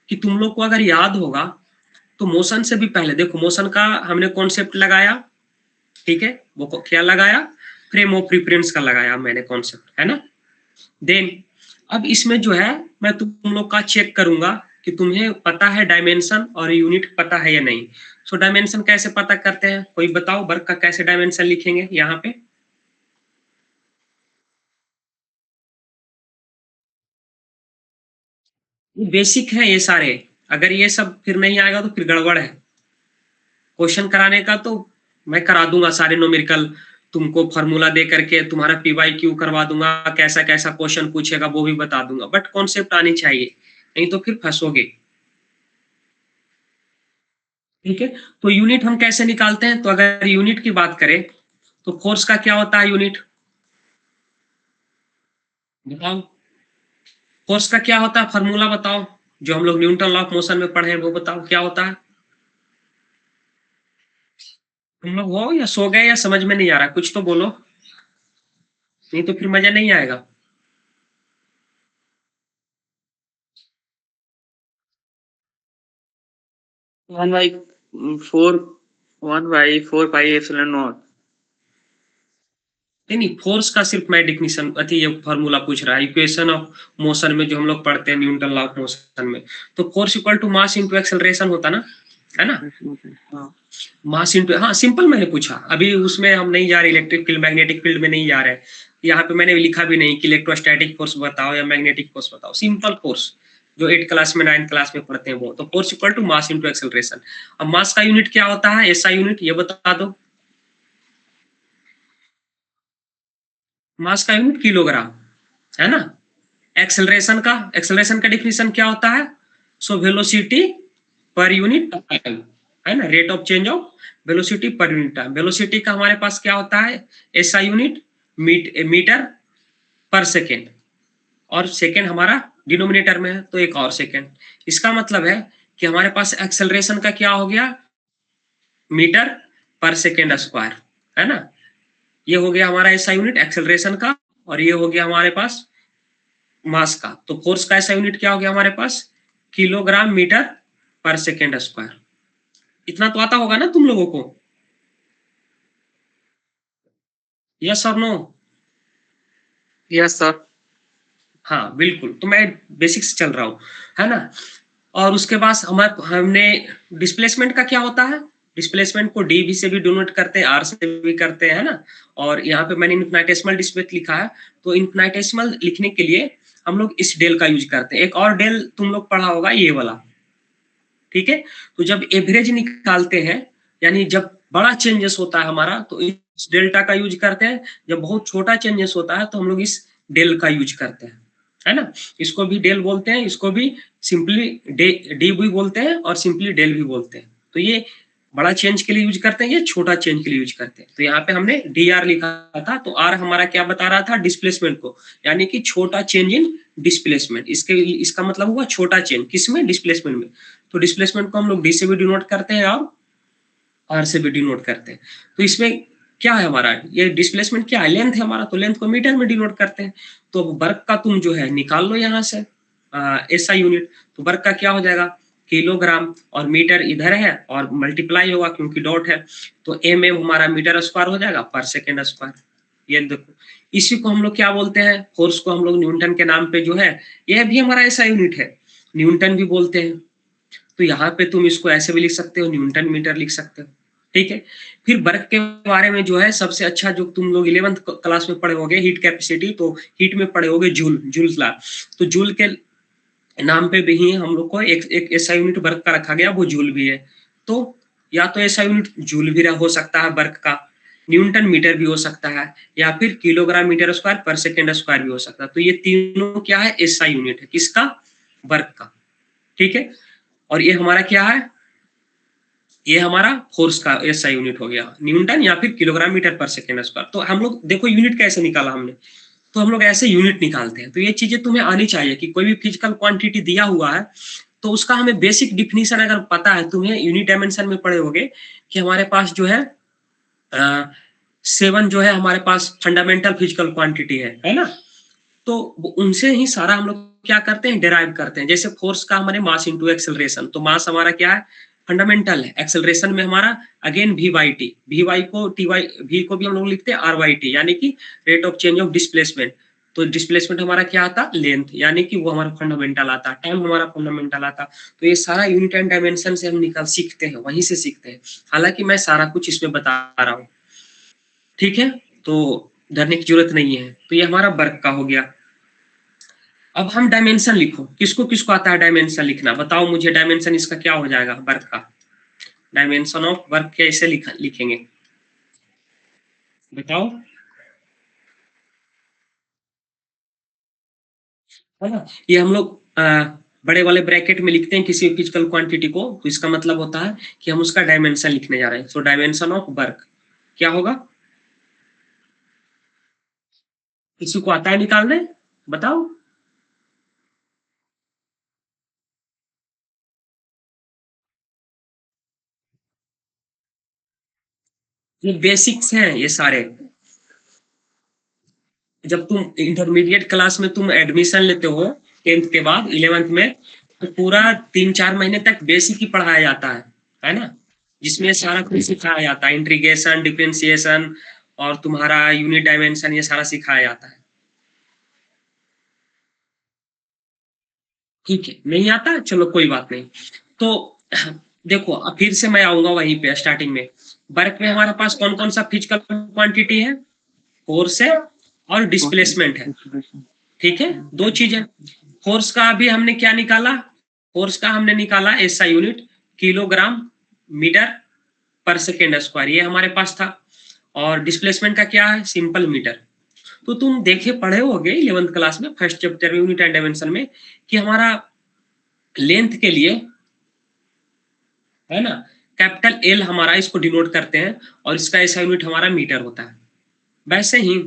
कि तुम लोग को अगर याद होगा तो मोशन से भी पहले देखो, मोशन का हमने कॉन्सेप्ट लगाया, ठीक है, वो क्या लगाया, फ्रेम ऑफ रेफरेंस का लगाया मैंने कॉन्सेप्ट, है ना। देन अब इसमें जो है मैं तुम लोग का चेक करूंगा कि तुम्हें पता है डायमेंशन और यूनिट पता है या नहीं। सो डायमेंशन कैसे पता करते हैं, कोई बताओ, वर्क का कैसे डायमेंशन लिखेंगे यहाँ पे। बेसिक है ये सारे, अगर ये सब फिर नहीं आएगा तो फिर गड़बड़ है। क्वेश्चन कराने का तो मैं करा दूंगा सारे न्यूमेरिकल, तुमको फार्मूला दे करके तुम्हारा PYQ करवा दूंगा, कैसा कैसा क्वेश्चन पूछेगा वो भी बता दूंगा, बट कॉन्सेप्ट आनी चाहिए, नहीं तो फिर फंसोगे। ठीक है, तो यूनिट हम कैसे निकालते हैं, तो अगर यूनिट की बात करें तो फोर्स का क्या होता है यूनिट, बताओ, फोर्स का क्या होता है, फार्मूला बताओ, जो हम लोग न्यूटन लॉ ऑफ मोशन में पढ़े हैं वो बताओ क्या होता है। तुम लोग हो या सो गए या समझ में नहीं आ रहा, कुछ तो बोलो, नहीं तो फिर मजा नहीं आएगा। 1/4 पाई एप्सिलॉन नॉट। नहीं, फोर्स का सिर्फ मैं डिफिनीशन अति ये फार्मूला पूछ रहा है, इक्वेशन ऑफ मोशन में जो हम लोग पढ़ते हैं न्यूटन लॉ ऑफ मोशन में, तो force equal to mass into acceleration होता ना, है ना। मास इनटू, हाँ सिंपल मैंने पूछा, अभी उसमें हम नहीं जा रहे, इलेक्ट्रिक फील्ड मैग्नेटिक फील्ड में नहीं जा रहे, यहाँ पे मैंने लिखा भी नहीं कि इलेक्ट्रोस्टैटिक फोर्स बताओ या मैग्नेटिक फोर्स बताओ, सिंपल फोर्स जो 8 क्लास में 9 क्लास में पढ़ते हैं वो, तो force equal to mass into acceleration. अब मास का यूनिट क्या होता है, ऐसा यूनिट ये बता दो, मास का यूनिट किलोग्राम, है ना। एक्सेलरेशन का डिफिनीशन क्या होता है, so velocity per unit time, है ना, rate of change of velocity per unit time. Velocity का हमारे पास क्या होता है, ऐसा यूनिट मीटर पर सेकेंड, और सेकेंड हमारा डिनोमिनेटर में है तो एक और सेकेंड। इसका मतलब है कि हमारे पास एक्सेलरेशन का क्या हो गया, मीटर पर सेकेंड स्क्वायर, है ना। ये हो गया हमारा ऐसा यूनिट एक्सेलरेशन का, और ये हो गया हमारे पास मास का। तो फोर्स का ऐसा यूनिट क्या हो गया हमारे पास, किलोग्राम मीटर पर सेकेंड स्क्वायर। इतना तो आता होगा ना तुम लोगों को, यस और नो। Yes sir. हाँ बिल्कुल, तो मैं बेसिक से चल रहा हूँ, है ना। और उसके बाद हमने डिस्प्लेसमेंट का क्या होता है, डिस्प्लेसमेंट को डी से भी डोनेट करते हैं, आर से भी करते हैं, है ना। और यहाँ पे मैंने इन्फिनिटेसिमल डिस्प्लेसमेंट लिखा है, तो इन्फिनिटेसिमल लिखने के लिए हम लोग इस डेल का यूज करते हैं। एक और डेल तुम लोग पढ़ा होगा, ये वाला, ठीक है। तो जब एवरेज निकालते हैं, यानी जब बड़ा चेंजेस होता है हमारा, तो इस डेल्टा का यूज करते हैं। जब बहुत छोटा चेंजेस होता है तो हम लोग इस डेल का यूज करते हैं, है ना। इसको भी डेल बोलते हैं, इसको भी सिंपली डी भी बोलते हैं और सिंपली डेल भी बोलते हैं। तो ये बड़ा चेंज के लिए यूज करते हैं, ये छोटा चेंज के लिए यूज करते हैं। तो यहाँ पे हमने डी आर लिखा था, तो आर हमारा क्या बता रहा था, डिस्प्लेसमेंट को, यानी कि छोटा चेंज इन डिस्प्लेसमेंट। इसका मतलब हुआ छोटा चेंज किसमें, डिस्प्लेसमेंट में। तो डिस्प्लेसमेंट को हम लोग डी से भी डिनोट करते हैं और आर से भी डिनोट करते हैं। तो इसमें क्या है हमारा, ये डिस्प्लेसमेंट क्या है, लेंथ है हमारा, तो लेंथ को मीटर में डिनोट करते हैं। तो वर्क का तुम जो है निकाल लो यहाँ से एसआई यूनिट, तो वर्क का क्या हो जाएगा किलोग्राम, और मीटर इधर है और मल्टीप्लाई होगा क्योंकि डॉट है, तो एम हमारा मीटर स्क्वायर हो जाएगा पर सेकेंड स्क्वायर। ये देखो, इसी को हम लोग क्या बोलते हैं, फोर्स को हम लोग न्यूटन के नाम पे जो है, यह भी हमारा ऐसा यूनिट है, न्यूटन भी बोलते हैं। तो यहाँ पे तुम इसको ऐसे भी लिख सकते हो, न्यूटन मीटर लिख सकते हो, ठीक है। फिर वर्क के बारे में जो है सबसे अच्छा जो तुम लोग 11th क्लास में पढ़े होगे हीट कैपेसिटी, तो हीट में पढ़े होगे जूल ला, तो जूल के नाम पे भी ही हम लोग को एक ऐसा यूनिट वर्क का रखा गया, वो जूल भी है। तो या तो ऐसा यूनिट जूल भी हो सकता है वर्क का, न्यूटन मीटर भी हो सकता है, या फिर किलोग्राम मीटर स्क्वायर पर सेकेंड स्क्वायर भी हो सकता है। तो ये तीनों क्या है, ऐसा यूनिट है, किसका, वर्क का, ठीक है। और ये हमारा क्या है, ये हमारा फोर्स का ऐसा यूनिट हो गया, न्यूटन या फिर किलोग्राम मीटर पर सेकेंड स्क्वायर। तो हम लोग देखो यूनिट कैसे निकाला हमने, तो हम लोग ऐसे यूनिट निकालते हैं। तो ये चीजें तुम्हें आनी चाहिए कि कोई भी फिजिकल क्वांटिटी दिया हुआ है तो उसका हमें बेसिक डिफिनीशन अगर पता है, तुम्हें यूनिट डायमेंशन में पढ़े होगे कि हमारे पास जो है 7 जो है हमारे पास फंडामेंटल फिजिकल क्वांटिटी है ना। तो उनसे ही सारा हम लोग क्या करते हैं, डेराइव करते हैं। जैसे फोर्स का हमारे मास इंटू एक्सेलरेशन, तो मास हमारा क्या है, फंडामेंटल है। एक्सेलरेशन में हमारा again v y t, v y को टी वाई, वी को भी हम लोग लिखते हैं आर वाई टी, यानी कि rate of change of displacement. तो डिस्प्लेसमेंट हमारा क्या आता, लेंथ, यानी कि वो हमारा फंडामेंटल आता, टाइम हमारा फंडामेंटल आता। तो ये सारा यूनिट एंड डायमेंशन से हम निकाल सीखते हैं, वहीं से सीखते हैं। हालांकि मैं सारा कुछ इसमें बता रहा हूँ, ठीक है, तो डरने की जरूरत नहीं है। तो ये हमारा वर्क का हो गया। अब हम डायमेंशन लिखो, किसको किसको आता है डायमेंशन लिखना, बताओ मुझे। डायमेंशन इसका क्या हो जाएगा, वर्क का डायमेंशन ऑफ वर्क कैसे लिखेंगे, बताओ, है ना। ये हम लोग बड़े वाले ब्रैकेट में लिखते हैं किसी फिजिकल क्वांटिटी को, तो इसका मतलब होता है कि हम उसका डायमेंशन लिखने जा रहे हैं। सो डायमेंशन ऑफ वर्क क्या होगा, किसी को आता है निकालने, बताओ। ये बेसिक्स हैं ये सारे। जब तुम इंटरमीडिएट क्लास में तुम एडमिशन लेते हो 10th के बाद 11th में, तो पूरा 3-4 महीने तक बेसिक ही पढ़ाया जाता है ना, जिसमें सारा कुछ सिखाया जाता है, इंटीग्रेशन, डिफरेंशिएशन और तुम्हारा यूनिट डायमेंशन, ये सारा सिखाया जाता है, ठीक है। नहीं आता, चलो कोई बात नहीं। तो देखो अब फिर से मैं आऊंगा वहीं पे स्टार्टिंग में। वर्क में हमारे पास कौन कौन सा फिजिकल क्वांटिटी है, फोर्स है और डिस्प्लेसमेंट है, ठीक है, दो चीज है। फोर्स का अभी हमने क्या निकाला, फोर्स का हमने निकाला ऐसा यूनिट किलोग्राम मीटर पर सेकेंड स्क्वायर, ये हमारे पास था। और डिस्प्लेसमेंट का क्या है, सिंपल मीटर। तो तुम देखे पढ़े होगे 11th क्लास में फर्स्ट चैप्टर में यूनिट एंड डायमेंशन में कि हमारा लेंथ के लिए, है ना, कैपिटल एल हमारा इसको डिनोट करते हैं और इसका ऐसा यूनिट हमारा मीटर होता है। वैसे ही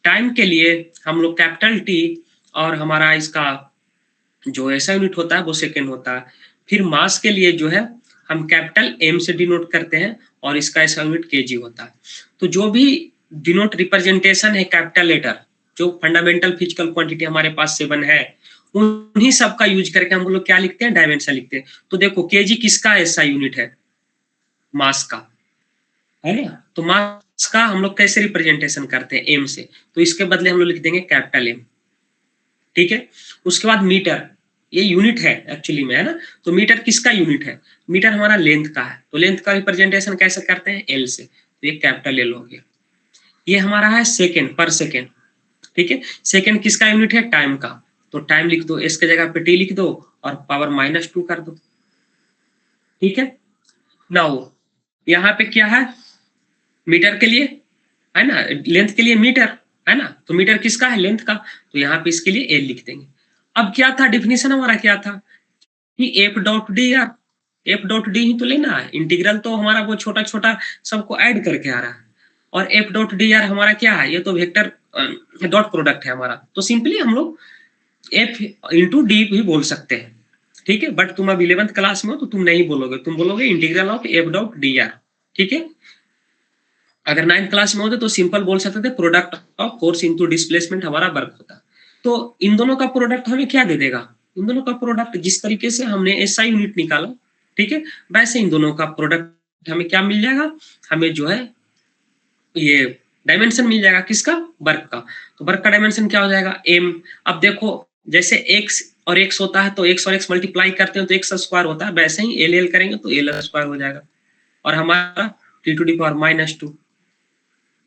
टाइम के लिए हम लोग कैपिटल टी और हमारा इसका जो ऐसा यूनिट होता है वो सेकेंड होता है। फिर मास के लिए जो है हम कैपिटल एम से डिनोट करते हैं और इसका ऐसा यूनिट केजी होता है। तो जो भी डिनोट रिप्रेजेंटेशन है कैपिटल लेटर, जो फंडामेंटल फिजिकल क्वांटिटी हमारे पास 7 है, उन्हीं सब का यूज करके हम लोग क्या लिखते हैं, डायमेंशन लिखते हैं। तो देखो केजी किसका ऐसा यूनिट है, मास का, है ना। तो मास का हम लोग कैसे रिप्रेजेंटेशन करते हैं, एम से, तो इसके बदले हम लोग लिख देंगे कैपिटल एम, ठीक है। उसके बाद मीटर, ये यूनिट है एक्चुअली में, है ना। तो मीटर किसका यूनिट है, मीटर हमारा लेंथ का है, तो लेंथ का रिप्रेजेंटेशन कैसे करते हैं, एल से, तो ये कैपिटल एल हो गया। ये हमारा है सेकेंड, पर सेकेंड, ठीक है। सेकेंड किसका यूनिट है, टाइम का, तो टाइम लिख दो, इसके जगह पे टी लिख दो और पावर -2 कर दो, ठीक है। नाउ यहाँ पे क्या है, मीटर के लिए, है ना, लेंथ के लिए मीटर, है ना, तो मीटर किसका है, लेंथ का, तो यहाँ पे इसके लिए एल लिख देंगे। अब क्या था, डिफिनीशन हमारा क्या था कि F dot D R, F dot D ही तो लेना है, इंटीग्रल तो हमारा वो छोटा छोटा सबको ऐड करके आ रहा है, और एफ डॉट डी आर हमारा क्या है, ये तो वेक्टर डॉट प्रोडक्ट है हमारा। तो सिंपली हम लोग एफ इंटू डी भी बोल सकते हैं, ठीक है, बट तुम अब 11th क्लास में हो तो तुम नहीं बोलोगे, तुम बोलोगे integral of F dot D are. ठीक है, अगर 9th क्लास में होते तो सिंपल बोल सकते थे product of force into displacement हमारा वर्क होता। तो इन दोनों का प्रोडक्ट हमें क्या दे देगा, इन दोनों का प्रोडक्ट जिस तरीके से हमने एसआई यूनिट निकाला, ठीक है, वैसे इन दोनों का प्रोडक्ट हमें क्या मिल जाएगा, हमें जो है ये डायमेंशन मिल जाएगा, किसका, वर्क का। तो वर्क का डायमेंशन क्या हो जाएगा, एम। अब देखो जैसे एक्स और एक्स होता है तो एक्स और एक्स मल्टीप्लाई करते हैं तो एक्स स्क्वायर होता है, वैसे ही एल एल करेंगे तो एल स्क्वायर हो जाएगा, और हमारा टी टू दी पावर -2।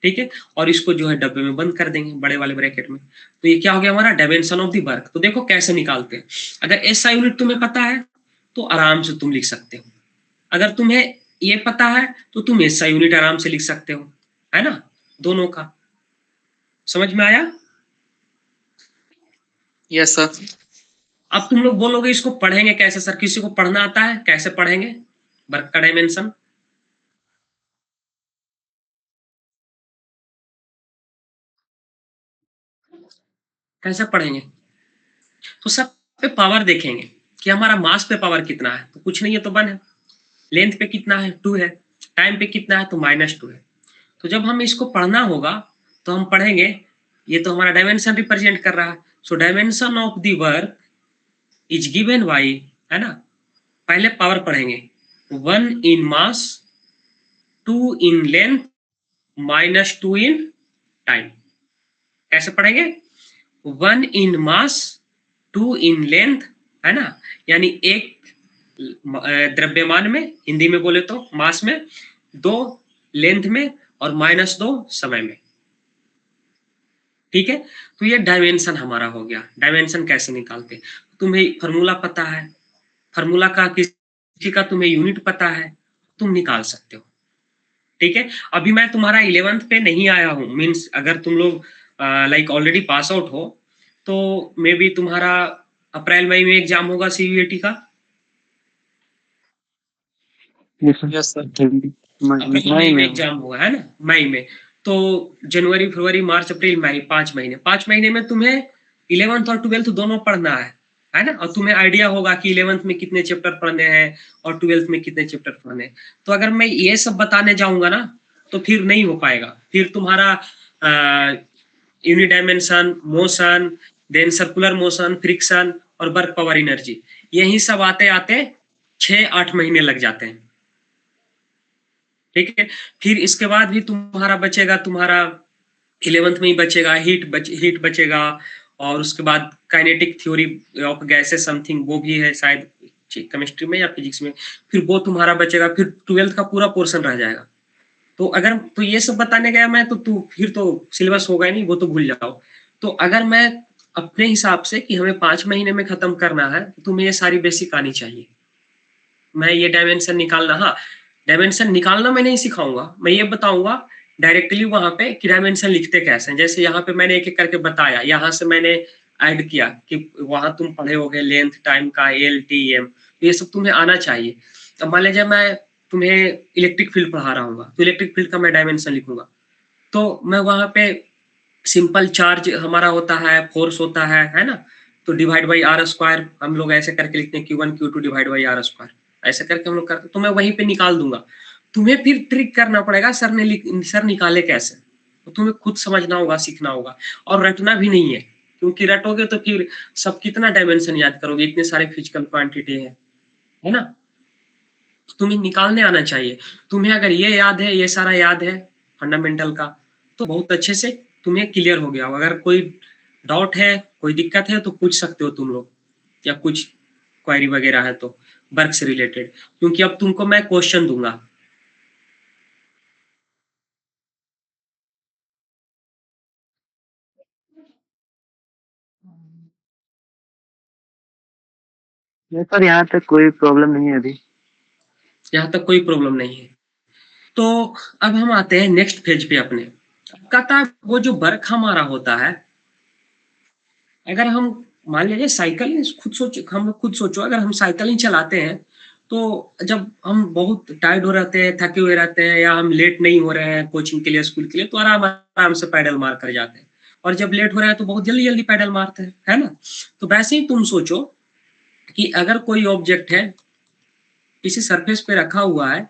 ठीक है, और इसको जो है डब्बे में बंद कर देंगे बड़े वाले ब्रैकेट में। तो ये क्या हो गया हमारा डायमेंशन ऑफ द वर्क। तो देखो कैसे निकालते हैं, अगर एसआई यूनिट तुम्हें पता है तो आराम से तुम लिख सकते हो, अगर तुम्हें ये पता है तो तुम एसआई यूनिट आराम से लिख सकते हो, है ना। दोनों का समझ में आया। Yes, sir. अब तुम लोग बोलोगे इसको पढ़ेंगे कैसे सर, किसी को पढ़ना आता है, कैसे पढ़ेंगे वर्क का डायमेंशन। कैसे पढ़ेंगे, तो सब पे पावर देखेंगे कि हमारा मास पे पावर कितना है, तो कुछ नहीं है तो 1 है, लेंथ पे कितना है 2 है, टाइम पे कितना है तो -2 है। तो जब हम इसको पढ़ना होगा तो हम पढ़ेंगे, ये तो हमारा डायमेंशन रिप्रेजेंट कर रहा है, so dimension of the work is given by, है ना, पहले पावर पढ़ेंगे 1 इन मास, 2 इन लेंथ, -2 इन टाइम। कैसे पढ़ेंगे, 1 इन मास, 2 इन लेंथ, है ना, यानी एक द्रव्यमान में, हिंदी में बोले तो मास में, 2 लेंथ में, और -2 समय में। ठीक है, तो ये डायमेंशन हमारा हो गया। डायमेंशन कैसे निकालते, तुम्हें फॉर्मूला पता है, फॉर्मूला का किसी का तुम्हें यूनिट पता है, तुम निकाल सकते हो। ठीक है, अभी मैं तुम्हारा 11th पे नहीं आया हूँ, मीन्स अगर तुम लोग लाइक ऑलरेडी पास आउट हो तो मे बी तुम्हारा अप्रैल मई में एग्जाम होगा सीयूईटी का। Yes, sir. अप्रैल मई में एग्जाम होगा, है ना, मई में। तो जनवरी फरवरी मार्च अप्रैल मई 5 महीने, 5 महीने में तुम्हें 11th और 12th दोनों पढ़ना है ना, और तुम्हें आइडिया होगा कि 11th में कितने चैप्टर पढ़ने हैं और 12th में कितने चैप्टर पढ़ने हैं। तो अगर मैं ये सब बताने जाऊंगा ना तो फिर नहीं हो पाएगा, फिर तुम्हारा unit dimension, motion, then circular motion, friction और वर्क पावर एनर्जी, यही सब आते आते 6-8 महीने लग जाते हैं। ठीक है, फिर इसके बाद भी तुम्हारा बचेगा, तुम्हारा 11th में ही बचेगा हीट बचेगा, और उसके बाद kinetic theory of gases something, वो भी है शायद केमिस्ट्री में या फिजिक्स में, फिर वो तुम्हारा बचेगा, फिर 12th का पूरा पोर्शन रह जाएगा। तो अगर तो ये सब बताने गया मैं तो फिर तो सिलेबस होगा ही नहीं, वो तो भूल जाओ। तो अगर मैं अपने हिसाब से कि हमें 5 महीने में खत्म करना है तो तुम्हें ये सारी बेसिक आनी चाहिए। मैं ये डायमेंशन निकालना, हाँ डायमेंशन निकालना मैं नहीं सिखाऊंगा, मैं ये बताऊंगा डायरेक्टली वहां पे कि डायमेंशन लिखते कैसे हैं। जैसे यहाँ पे मैंने एक एक करके बताया, यहाँ से मैंने ऐड किया कि वहां तुम पढ़े होगे लेंथ टाइम का एल टी एम, ये सब तुम्हें आना चाहिए। अब मान लीजिए मैं तुम्हें इलेक्ट्रिक फील्ड पढ़ा रहा हूँ तो इलेक्ट्रिक फील्ड का मैं डायमेंशन लिखूंगा, तो मैं वहां पे सिंपल चार्ज हमारा होता है, फोर्स होता है ना, तो डिवाइड बाई आर स्क्वायर हम लोग ऐसे करके लिखते हैं, Q1 Q2 divide by are square, ऐसे करके हम लोग करते, तो मैं वहीं पे निकाल दूंगा। तुम्हें फिर ट्रिक करना पड़ेगा, सर निकाले कैसे, तो तुम्हें खुद समझना होगा, सीखना होगा, और रटना भी नहीं है, क्योंकि रटोगे तो फिर सब कितना डायमेंशन याद करोगे, इतने सारे फिजिकल क्वांटिटी है ना। तुम्हें निकालने आना चाहिए। तुम्हें अगर ये याद है, ये सारा याद है फंडामेंटल का, तो बहुत अच्छे से तुम्हें क्लियर हो गया। अगर कोई डाउट है, कोई दिक्कत है तो पूछ सकते हो तुम लोग, या कुछ क्वेरी वगैरह है तो वर्क से रिलेटेड, क्योंकि अब तुमको मैं क्वेश्चन दूंगा। सर यहाँ तक कोई प्रॉब्लम नहीं है अभी, यहाँ तक कोई प्रॉब्लम नहीं है। तो अब हम आते हैं नेक्स्ट फेज पे अपने। कहता है वो जो वर्क हमारा होता है, अगर हम मान लीजिए साइकिल, खुद सोच, हम लोग खुद सोचो, अगर हम साइकिल ही चलाते हैं तो जब हम बहुत टायर्ड हो रहते हैं, थके हुए रहते हैं, या हम लेट नहीं हो रहे हैं कोचिंग के लिए, स्कूल के लिए, तो आराम आराम से पैडल मार कर जाते हैं, और जब लेट हो रहे हैं तो बहुत जल्दी जल्दी पैडल मारते हैं, है ना। तो वैसे ही तुम सोचो कि अगर कोई ऑब्जेक्ट है किसी सरफेस पे रखा हुआ है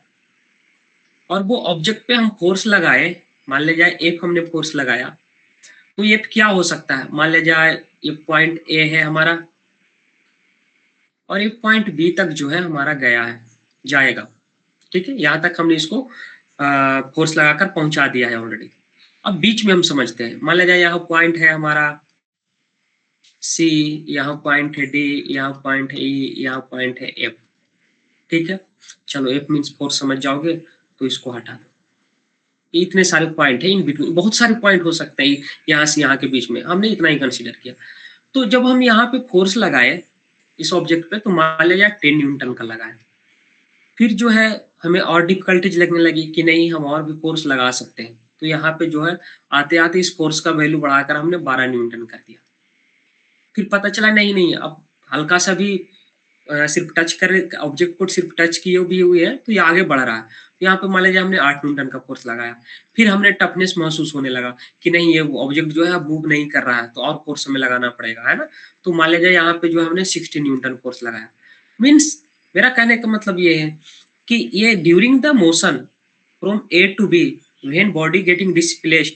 और वो ऑब्जेक्ट पे हम फोर्स लगाए, मान ले जाए एफ हमने फोर्स लगाया, तो ये क्या हो सकता है, मान ले जाए ये पॉइंट ए है हमारा और ये पॉइंट बी तक जो है हमारा गया है, जाएगा, ठीक है, यहाँ तक हमने इसको फोर्स लगाकर पहुंचा दिया है ऑलरेडी। अब बीच में हम समझते हैं, मान लिया जाए यहाँ पॉइंट है हमारा सी, यहाँ पॉइंट है डी, यहाँ पॉइंट है ई, यहाँ पॉइंट है एफ, ठीक है। चलो एफ मीन्स फोर्स समझ जाओगे तो इसको हटा दो। इतने सारे पॉइंट है इन बिटवीन, बहुत सारे पॉइंट हो सकते हैं यहाँ से यहाँ के बीच में, हमने इतना ही कंसीडर किया। तो जब हम यहाँ पे फोर्स लगाए इस ऑब्जेक्ट पे, तो मान लिया जाए 10 न्यूटन का लगाए, फिर जो है हमें और डिफिकल्टीज लगने लगी कि नहीं हम और भी फोर्स लगा सकते हैं, तो यहाँ पे जो है आते आते इस फोर्स का वैल्यू बढ़ाकर हमने 12 न्यूटन कर दिया। फिर पता चला नहीं अब हल्का सा भी सिर्फ टच कर ऑब्जेक्ट को सिर्फ टच किए भी हुए है तो ये आगे बढ़ रहा है, तो यहाँ पे मान लीजिए हमने 8 न्यूटन का फोर्स लगाया, फिर हमने टफनेस महसूस होने लगा कि नहीं ये ऑब्जेक्ट जो है मूव नहीं कर रहा है, तो और फोर्स हमें लगाना पड़ेगा, है ना। तो मान लीजिए यहाँ पे जो है हमने 60 न्यूटन फोर्स लगाया। मीन्स मेरा कहने का मतलब ये है कि ये during the motion from A to B when body getting displaced,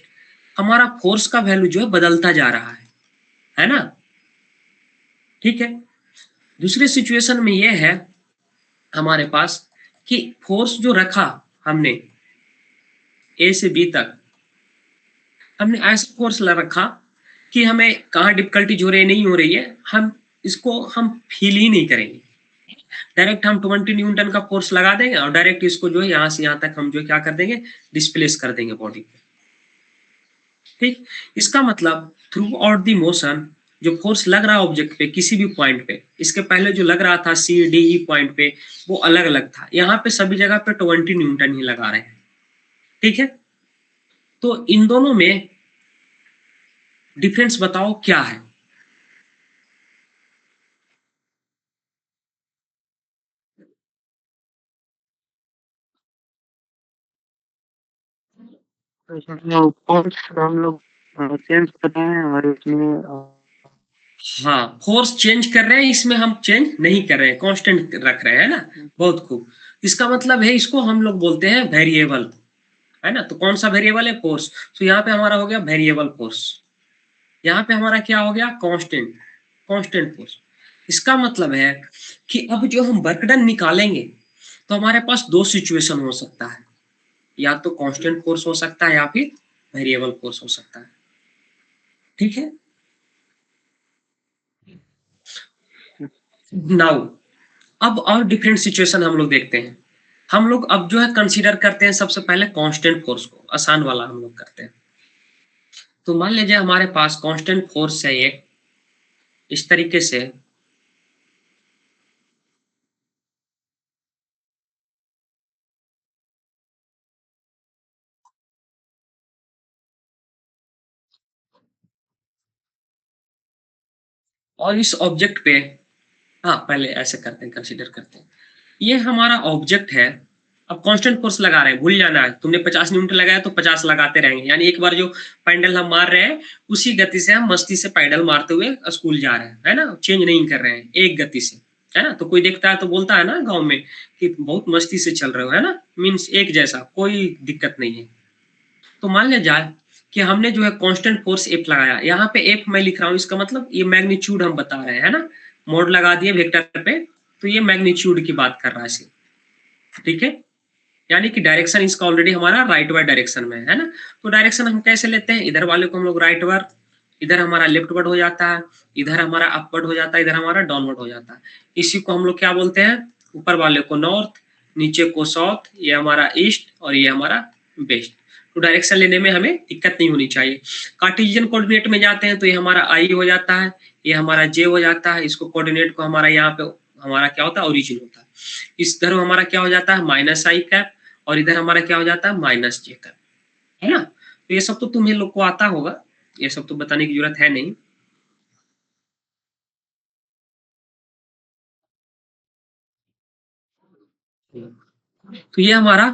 हमारा फोर्स का वैल्यू जो है बदलता जा रहा है ना, ठीक है। दूसरे सिचुएशन में ये है हमारे पास कि फोर्स जो रखा हमने ए से बी तक, हमने ऐसा फोर्स रखा कि हमें कहाँ डिफिकल्टीज हो रही है नहीं हो रही है, हम इसको हम फील ही नहीं करेंगे, डायरेक्ट हम 20 न्यूटन का फोर्स लगा देंगे और डायरेक्ट इसको जो है यहाँ से यहाँ तक हम जो क्या कर देंगे, डिस्प्लेस कर देंगे बॉडी को, ठीक। इसका मतलब थ्रू आउट द मोशन जो फोर्स लग रहा है ऑब्जेक्ट पे किसी भी पॉइंट पे, इसके पहले जो लग रहा था सी डी ई पॉइंट पे वो अलग अलग था, यहाँ पे सभी जगह पे 20 न्यूटन ही लगा रहे हैं, ठीक है। तो इन दोनों में डिफरेंस बताओ क्या है। फोर्स हम लोग चेंज कर रहे हैं और इसमें हाँ फोर्स चेंज कर रहे हैं, इसमें हम चेंज नहीं कर रहे हैं, कांस्टेंट रख रहे हैं ना, बहुत खूब। इसका मतलब है इसको हम लोग बोलते हैं वेरिएबल, है ना। तो कौन सा वेरिएबल है, फोर्स। तो यहाँ पे हमारा हो गया वेरिएबल फोर्स, यहाँ पे हमारा क्या हो गया, कांस्टेंट, कांस्टेंट फोर्स। इसका मतलब है कि अब जो हम वर्क डन निकालेंगे तो हमारे पास दो सिचुएशन हो सकता है, या तो कांस्टेंट फोर्स हो सकता है या फिर वेरिएबल फोर्स हो सकता है, ठीक है। नाउ अब और डिफरेंट सिचुएशन हम लोग देखते हैं। हम लोग अब जो है कंसीडर करते हैं सबसे पहले कांस्टेंट फोर्स को, आसान वाला हम लोग करते हैं। तो मान लीजिए हमारे पास कांस्टेंट फोर्स है एक इस तरीके से, और इस ऑब्जेक्ट पे, हाँ पहले ऐसे करते हैं, कंसीडर करते हैं, ये हमारा ऑब्जेक्ट है। अब कांस्टेंट फोर्स लगा रहे हैं, भूल जाना है तुमने 50 न्यूटन लगाया तो 50 लगाते रहेंगे, यानी एक बार जो पैडल हम मार रहे हैं उसी गति से हम मस्ती से पैडल मारते हुए स्कूल जा रहे हैं, है ना, चेंज नहीं कर रहे हैं, एक गति से, है ना। तो कोई देखता है तो बोलता है ना गाँव में कि बहुत मस्ती से चल रहे हो, है ना, मीन्स एक जैसा, कोई दिक्कत नहीं है। तो मान लिया जाए कि हमने जो है कांस्टेंट फोर्स एफ लगाया, यहाँ पे एफ मैं लिख रहा हूँ, इसका मतलब ये मैग्नीट्यूड हम बता रहे हैं, है ना, मोड लगा दिए वेक्टर पे, तो ये मैग्नीट्यूड की बात कर रहा है, ठीक है। यानी कि डायरेक्शन इसका ऑलरेडी हमारा राइट वर्ड डायरेक्शन में है ना। तो डायरेक्शन हम कैसे लेते हैं, इधर वाले को हम लोग राइट वर्ड, इधर हमारा लेफ्ट वर्ड हो जाता है, इधर हमारा अपवर्ड हो जाता है, इधर हमारा डाउनवर्ड हो जाता है। इसी को हम लोग क्या बोलते हैं, ऊपर वाले को नॉर्थ, नीचे को साउथ, ये हमारा ईस्ट और ये हमारा वेस्ट। तो डायरेक्शन लेने में हमें दिक्कत नहीं होनी चाहिए। कार्टेशियन कोऑर्डिनेट में जाते हैं तो ये हमारा आई हो जाता है, ये हमारा जे हो जाता है, इसको कोऑर्डिनेट को हमारा यहाँ पे हमारा क्या होता है, ओरिजिन होता है। इस तरह हमारा क्या हो जाता है, माइनस आई कैप, और इधर हमारा क्या हो जाता है, माइनस जे कैप, है ना। तो ये सब तो तुम्हें लोग को आता होगा, ये सब तो बताने की जरूरत है नहीं। तो ये हमारा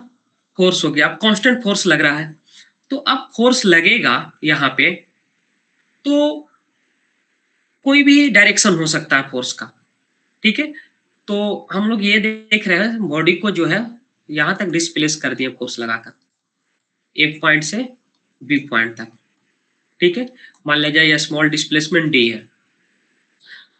फोर्स हो गया। अब कांस्टेंट फोर्स लग रहा है, तो अब फोर्स लगेगा यहाँ पे तो कोई भी डायरेक्शन हो सकता है फोर्स का, ठीक है। तो हम लोग ये देख रहे हैं बॉडी को जो है यहाँ तक डिस्प्लेस कर दिया फोर्स लगाकर, एक पॉइंट से बी पॉइंट तक, ठीक है। मान लिया जाए स्मॉल डिस्प्लेसमेंट डी है,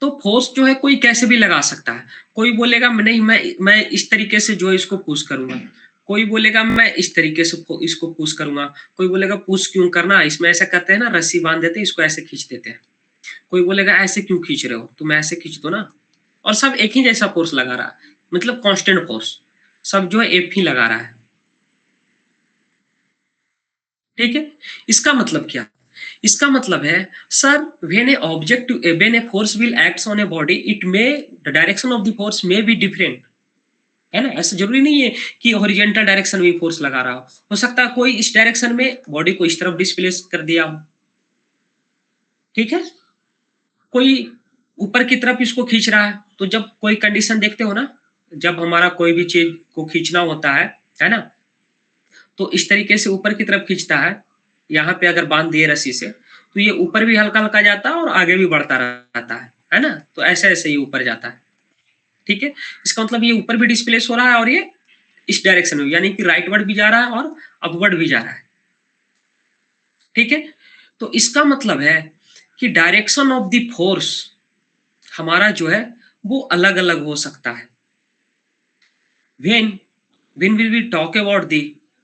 तो फोर्स जो है कोई कैसे भी लगा सकता है। कोई बोलेगा नहीं मैं इस तरीके से जो है इसको पुश करूंगा, कोई बोलेगा मैं इस तरीके से इसको पुश करूंगा, कोई बोलेगा पुश क्यों करना, इसमें ऐसा करते हैं ना, रस्सी बांध देते हैं, इसको ऐसे खींच देते हैं। कोई बोलेगा ऐसे क्यों खींच रहे हो, तुम ऐसे खींच दो ना। और सब एक ही जैसा फोर्स लगा रहा है, मतलब कांस्टेंट फोर्स, सब जो है एफ ही लगा रहा है, ठीक है। इसका मतलब क्या, इसका मतलब है sir when a force will acts on a body it may the direction of the force may be different, है ना। ऐसा जरूरी नहीं है कि हॉरिजॉन्टल डायरेक्शन में फोर्स लगा रहा हो सकता है कोई इस डायरेक्शन में बॉडी को इस तरफ डिस्प्लेस कर दिया हो, ठीक है। कोई ऊपर की तरफ इसको खींच रहा है, तो जब कोई कंडीशन देखते हो ना, जब हमारा कोई भी चीज को खींचना होता है ना, तो इस तरीके से ऊपर की तरफ खींचता है, यहाँ पे अगर बांध दिए रस्सी से तो ये ऊपर भी हल्का हल्का जाता है और आगे भी बढ़ता रहता है ना। तो ऐसे ऐसे ही ऊपर जाता है, ठीक है। इसका मतलब ये ऊपर भी डिस्प्लेस हो रहा है और ये इस डायरेक्शन में, यानी कि राइटवर्ड भी जा रहा है और अपवर्ड भी जा रहा है, ठीक है। तो इसका मतलब है कि डायरेक्शन ऑफ द फोर्स हमारा जो है वो अलग अलग हो सकता है। when will we talk about the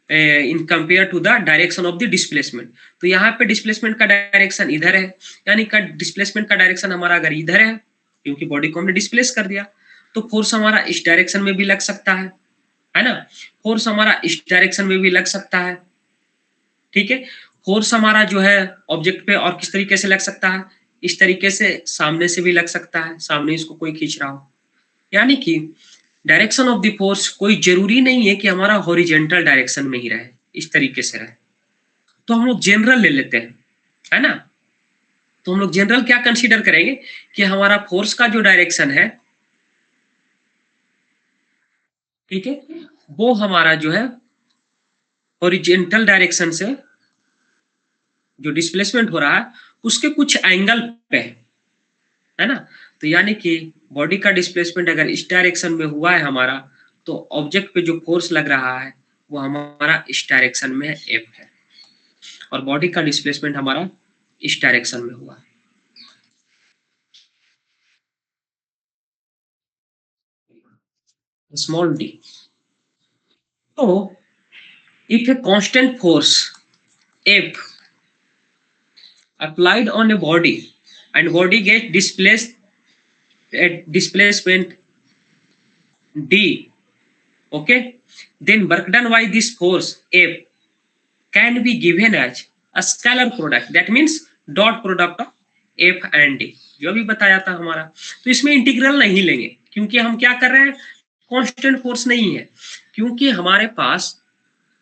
in compare to the direction of the displacement, तो यहाँ पे डिस्प्लेसमेंट का डायरेक्शन इधर है, यानी का डिस्प्लेसमेंट का डायरेक्शन हमारा अगर इधर है क्योंकि बॉडी को हमने डिस्प्लेस कर दिया, तो फोर्स हमारा इस डायरेक्शन में भी लग सकता है ना। फोर्स हमारा इस डायरेक्शन में भी लग सकता है, ठीक है। फोर्स हमारा जो है ऑब्जेक्ट पे और किस तरीके से लग सकता है, इस तरीके से सामने से भी लग सकता है, सामने इसको कोई खींच रहा हो, यानी कि डायरेक्शन ऑफ द फोर्स कोई जरूरी नहीं है कि हमारा हॉरिजॉन्टल डायरेक्शन में ही रहे, इस तरीके से रहे। तो हम लोग जनरल ले लेते हैं, है ना। तो हम लोग जनरल क्या कंसीडर करेंगे कि हमारा फोर्स का जो डायरेक्शन है, ठीक है, वो हमारा जो है हॉरिजॉन्टल डायरेक्शन से जो डिस्प्लेसमेंट हो रहा है उसके कुछ एंगल पे है ना। तो यानी कि बॉडी का डिस्प्लेसमेंट अगर इस डायरेक्शन में हुआ है हमारा, तो ऑब्जेक्ट पे जो फोर्स लग रहा है वो हमारा इस डायरेक्शन में एफ है, और बॉडी का डिस्प्लेसमेंट हमारा इस डायरेक्शन में हुआ है। Small D. तो if a constant force F applied on a body and body get displaced at displacement D, okay, then work done by this force F can be given as a scalar product, that means dot product of F and D, जो अभी बताया था हमारा। तो इसमें इंटीग्रल नहीं लेंगे क्योंकि हम क्या कर रहे हैं, कांस्टेंट फोर्स नहीं है। क्योंकि हमारे पास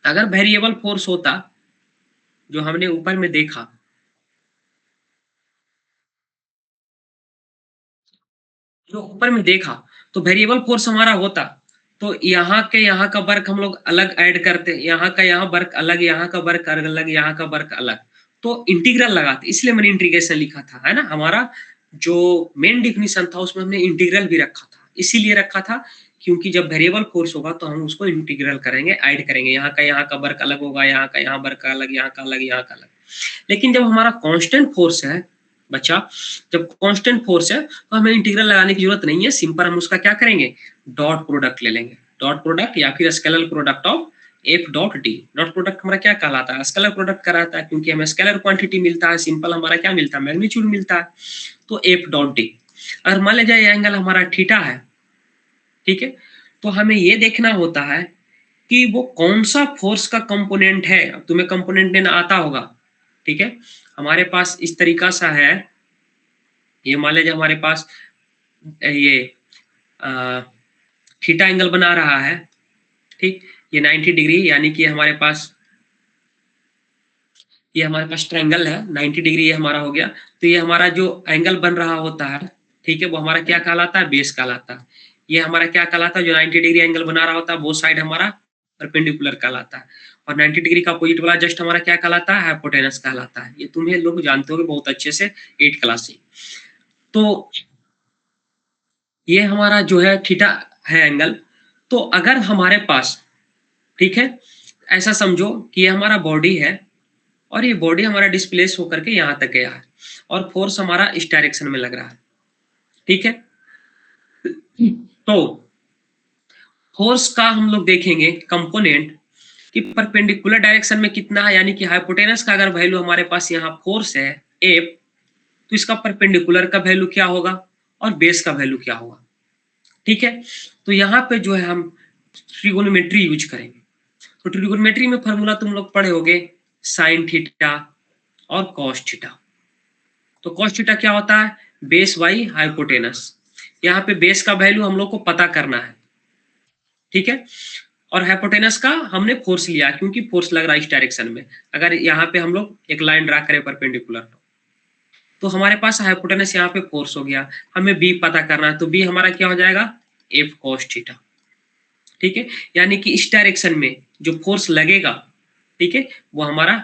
अगर वेरिएबल फोर्स होता, जो हमने ऊपर में देखा, जो ऊपर में देखा, तो वेरिएबल फोर्स हमारा होता, तो यहाँ का वर्क हम लोग अलग ऐड करते, यहाँ का यहाँ वर्क अलग, यहाँ का वर्क अलग, यहाँ का वर्क अलग, तो इंटीग्रल लगाते। इसलिए मैंने इंटीग्रेशन लिखा था, है ना। हमारा जो मेन डिफिनीशन था उसमें हमने इंटीग्रल भी रखा था, इसीलिए रखा था क्योंकि जब वेरिएबल फोर्स होगा तो हम उसको इंटीग्रल करेंगे, ऐड करेंगे, यहाँ का वर्क अलग होगा, यहाँ का यहाँ वर्क अलग, यहाँ का अलग, यहाँ का अलग। लेकिन जब हमारा कांस्टेंट फोर्स है बच्चा, जब कांस्टेंट फोर्स है तो हमें इंटीग्रल लगाने की जरूरत नहीं है, सिंपल हम उसका क्या करेंगे, डॉट प्रोडक्ट ले लेंगे, डॉट प्रोडक्ट या फिर scalar product of F dot D. Dot product हमारा क्या कहलाता है, स्केलर प्रोडक्ट कहलाता है, क्योंकि हमें स्केलर क्वांटिटी मिलता है, सिंपल हमारा क्या मिलता है, मैग्नीट्यूड मिलता है, तो एफ डॉट डी। अगर मान लीजिए एंगल हमारा थीटा है, ठीक है, तो हमें ये देखना होता है कि वो कौन सा फोर्स का कंपोनेंट है। अब तुम्हें कंपोनेंट लेना आता होगा, ठीक है। हमारे पास इस तरीका सा है, ये मान लीजिए हमारे पास ये थीटा एंगल बना रहा है, ठीक, ये 90 डिग्री, यानी कि हमारे पास ये हमारे पास ट्रायंगल है 90 डिग्री, ये हमारा हो गया। तो ये हमारा जो एंगल बन रहा होता है, ठीक है, वो हमारा क्या कहलाता है, बेस कहलाता है। ये हमारा क्या कहलाता है, जो 90 डिग्री एंगल बना रहा होता है वो साइड हमारा परपेंडिकुलर कहलाता है, और 90 डिग्री का अपोजिट वाला जस्ट हमारा क्या कहलाता है, हाइपोटेनस कहलाता है। ये तुम्हें लोग जानते होगे बहुत अच्छे से 8th क्लास से। तो ये हमारा जो है थीटा है एंगल। तो अगर हमारे पास, ठीक है, ऐसा समझो कि ये हमारा बॉडी है और ये बॉडी हमारा डिस्प्लेस होकर के यहाँ तक गया है और फोर्स हमारा इस डायरेक्शन में लग रहा है, ठीक है। तो फोर्स का हम लोग देखेंगे कंपोनेंट कि परपेंडिकुलर डायरेक्शन में कितना है, यानी कि हाइपोटेनस का अगर वैल्यू हमारे पास यहाँ फोर्स है एफ, तो इसका परपेंडिकुलर का वैल्यू क्या होगा और बेस का वैल्यू क्या होगा, ठीक है। तो यहाँ पे जो है हम ट्रिगोनोमेट्री यूज करेंगे। तो ट्रिगोनोमेट्री में फॉर्मूला तुम लोग पढ़े होगे, साइन थीटा और कॉस थीटा। तो कॉस थीटा क्या होता है, बेस बाई हाइपोटेनस। यहाँ पे बेस का वैल्यू हम लोग को पता करना है, ठीक है। और हाइपोटेनस का हमने फोर्स लिया क्योंकि फोर्स लग रहा है इस डायरेक्शन में। अगर यहाँ पे हम लोग एक लाइन ड्रा करें परपेंडिकुलर, तो हमारे पास हाइपोटेनस यहाँ पे फोर्स हो गया, हमें बी पता करना है। तो बी हमारा क्या हो जाएगा, एफ कॉस थीटा, ठीक है। यानी कि इस डायरेक्शन में जो फोर्स लगेगा, ठीक है, वो हमारा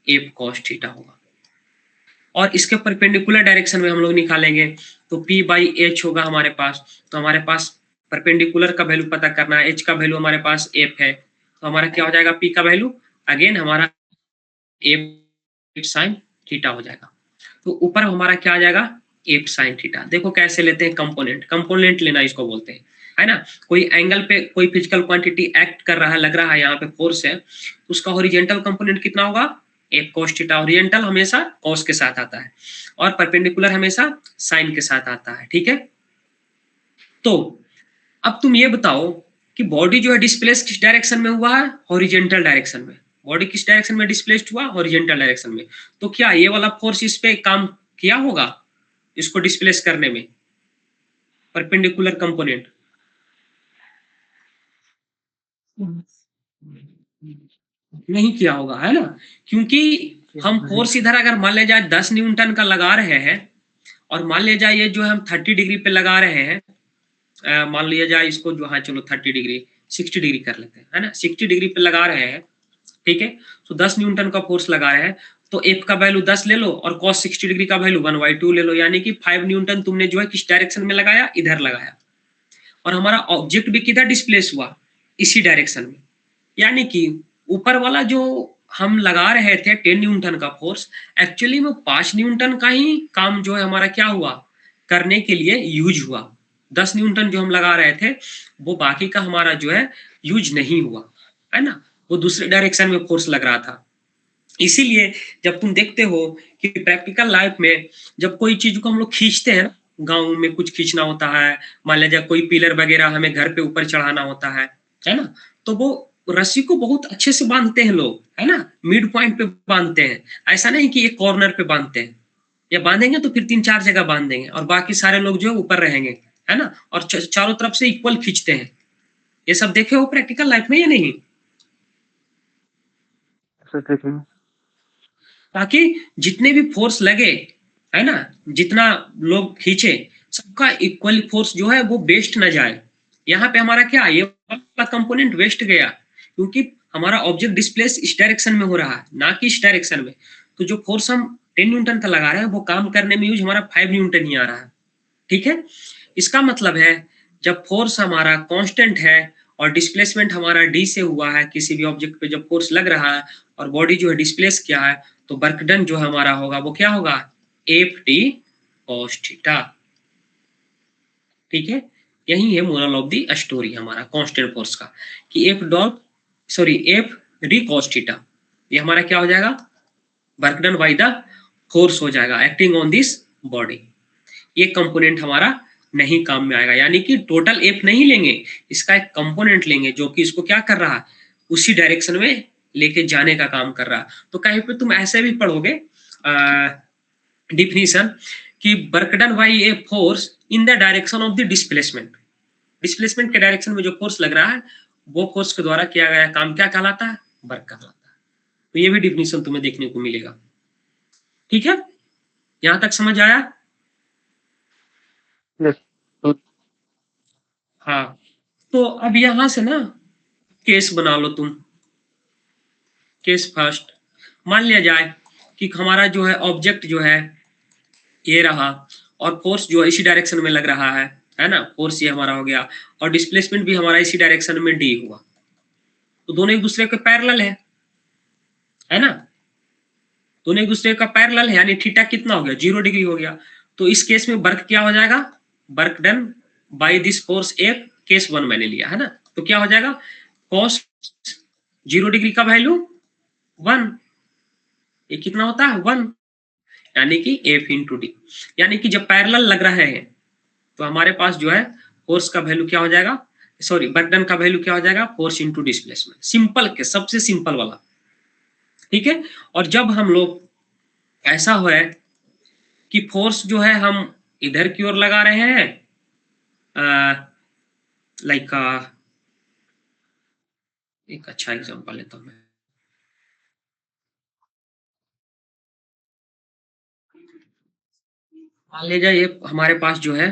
एफ कॉस थीटा होगा। और इसके परपेंडिकुलर डायरेक्शन में हम लोग निकालेंगे तो पी बाई एच होगा हमारे पास। तो हमारे पास परपेंडिकुलर का वैल्यू पता करना है, एच का वैल्यू हमारे पास एफ है, तो हमारा क्या हो जाएगा, पी का वैल्यू अगेन हमारा एफ साइन थीटा हो जाएगा। तो ऊपर हमारा क्या आ जाएगा, एफ साइन थीटा। देखो कैसे लेते हैं, कंपोनेंट, कंपोनेंट लेना इसको बोलते हैं, है ना। कोई एंगल पे कोई फिजिकल क्वांटिटी एक्ट कर रहा है, लग रहा है यहाँ पे फोर्स है, तो उसका हॉरिजॉन्टल कंपोनेंट कितना होगा, एफ कॉस थीटा। हॉरिजॉन्टल हमेशा कॉस के साथ आता है और परपेंडिकुलर हमेशा साइन के साथ आता है, ठीक है। तो अब तुम ये बताओ कि बॉडी जो है डिस्प्लेस किस डायरेक्शन में हुआ है, हॉरिजॉन्टल डायरेक्शन में। बॉडी किस डायरेक्शन में डिस्प्लेस्ड हुआ, हॉरिजॉन्टल डायरेक्शन में। तो क्या ये वाला फोर्स इस पे काम किया होगा इसको डिस्प्लेस करने में, परपेंडिकुलर कंपोनेंट? नहीं किया होगा, है ना, क्योंकि हम फोर्स इधर अगर मान ले जाए 10 न्यूटन का लगा रहे हैं और मान ले जाए ये जो हम 30 डिग्री पे लगा रहे हैं, मान लिया जाए इसको जो, हाँ चलो 30 डिग्री 60 डिग्री कर लेते हैं, है ना, 60 डिग्री पे लगा रहे हैं, ठीक है। तो 10 न्यूटन का फोर्स लगा रहे हैं, तो एफ का वैल्यू 10 ले लो और cos 60 डिग्री का वैल्यू 1/2 ले लो, यानी कि 5 न्यूटन तुमने जो है किस डायरेक्शन में लगाया, इधर लगाया। और हमारा ऑब्जेक्ट भी किधर डिस्प्लेस हुआ, इसी डायरेक्शन में। यानी कि ऊपर वाला जो हम लगा रहे थे 10 न्यूटन का फोर्स, एक्चुअली में 5 न्यूटन का ही काम जो है हमारा क्या हुआ, करने के लिए यूज हुआ। 10 न्यूटन जो हम लगा रहे थे वो बाकी का हमारा जो है यूज नहीं हुआ, है ना, वो दूसरे डायरेक्शन में फोर्स लग रहा था। इसीलिए जब तुम देखते हो कि प्रैक्टिकल लाइफ में जब कोई चीज को हम लोग खींचते हैं, गाँव में कुछ खींचना होता है, मान लीजिए कोई पिलर वगैरह हमें घर पे ऊपर चढ़ाना होता है ना, तो वो रस्सी को बहुत अच्छे से बांधते हैं लोग, है ना, मिड पॉइंट पे बांधते हैं। ऐसा नहीं कि एक कॉर्नर पे बांधते हैं, या बांधेंगे तो फिर 3-4 जगह बांध देंगे और बाकी सारे लोग जो है ऊपर रहेंगे, है ना, और चारों तरफ से इक्वल खींचते हैं। ये सब देखे हो प्रैक्टिकल लाइफ में या नहीं? ताकि जितने भी फोर्स लगे, है ना, जितना लोग खींचे, सबका इक्वल फोर्स जो है वो वेस्ट ना जाए। यहाँ पे हमारा क्या, ये वाला कंपोनेंट वेस्ट गया क्योंकि हमारा ऑब्जेक्ट डिस्प्लेस इस डायरेक्शन में हो रहा है, ना कि इस डायरेक्शन में। तो जो फोर्स हम 10 न्यूटन का लगा रहे हैं वो काम करने में यूज हमारा 5 न्यूटन ही आ रहा है, ठीक है। इसका मतलब है जब फोर्स हमारा कांस्टेंट है और डिस्प्लेसमेंट हमारा डी से हुआ है, किसी भी ऑब्जेक्ट पे जब फोर्स लग रहा है और बॉडी जो है डिस्प्लेस किया है, तो वर्क डन जो हमारा होगा वो क्या होगा, एफ टी कॉस थीटा, ठीक है। यही है मोरल ऑफ द स्टोरी हमारा कांस्टेंट फोर्स का, कि एफ डी कॉस थीटा, ये हमारा क्या हो जाएगा, work done by the force हो जाएगा एक्टिंग ऑन दिस बॉडी। ये कंपोनेंट हमारा नहीं काम में आएगा, यानी कि टोटल एफ नहीं लेंगे, इसका एक कंपोनेंट लेंगे जो कि इसको क्या कर रहा है, उसी डायरेक्शन में लेके जाने का काम कर रहा है। तो कहीं पे तुम ऐसे भी पढ़ोगे डिफिनीशन कि work done by a force in the direction of the displacement. Displacement के डायरेक्शन में जो फोर्स लग रहा है वो फोर्स के द्वारा किया गया काम क्या कहलाता है, वर्क कहलाता है। तो ये भी डिफिनीशन तुम्हें देखने को मिलेगा, ठीक है। यहां तक समझ आया? हाँ, तो अब यहां से ना केस बना लो तुम। केस फर्स्ट, मान लिया जाए कि हमारा जो है ऑब्जेक्ट जो है ये रहा और फोर्स जो है इसी डायरेक्शन में लग रहा है, है ना, फोर्स ये हमारा हो गया, और डिस्प्लेसमेंट भी हमारा इसी डायरेक्शन में डी हुआ, तो दोनों एक दूसरे के पैरेलल है ना, दोनों एक दूसरे का पैरेलल है, यानी थीटा कितना हो गया, 0 डिग्री हो गया। तो इस केस में वर्क क्या हो जाएगा, work done by this force एक केस 1 मैंने लिया है ना, तो क्या हो जाएगा, cos 0 डिग्री का वैल्यू 1, ये कितना होता है 1, यानी कि F इंटू डी, यानी कि जब पैरेलल लग रहे हैं तो हमारे पास जो है फोर्स का वैल्यू क्या हो जाएगा, सॉरी वर्क डन का वैल्यू क्या हो जाएगा, फोर्स इंटू डिस्प्लेसमेंट, सिंपल के सबसे सिंपल वाला, ठीक है। और जब हम लोग ऐसा हो है कि फोर्स जो है हम इधर की ओर लगा रहे हैं, लाइक एक अच्छा एग्जांपल लेता हूं मैं, मान लीजिए ये हमारे पास जो है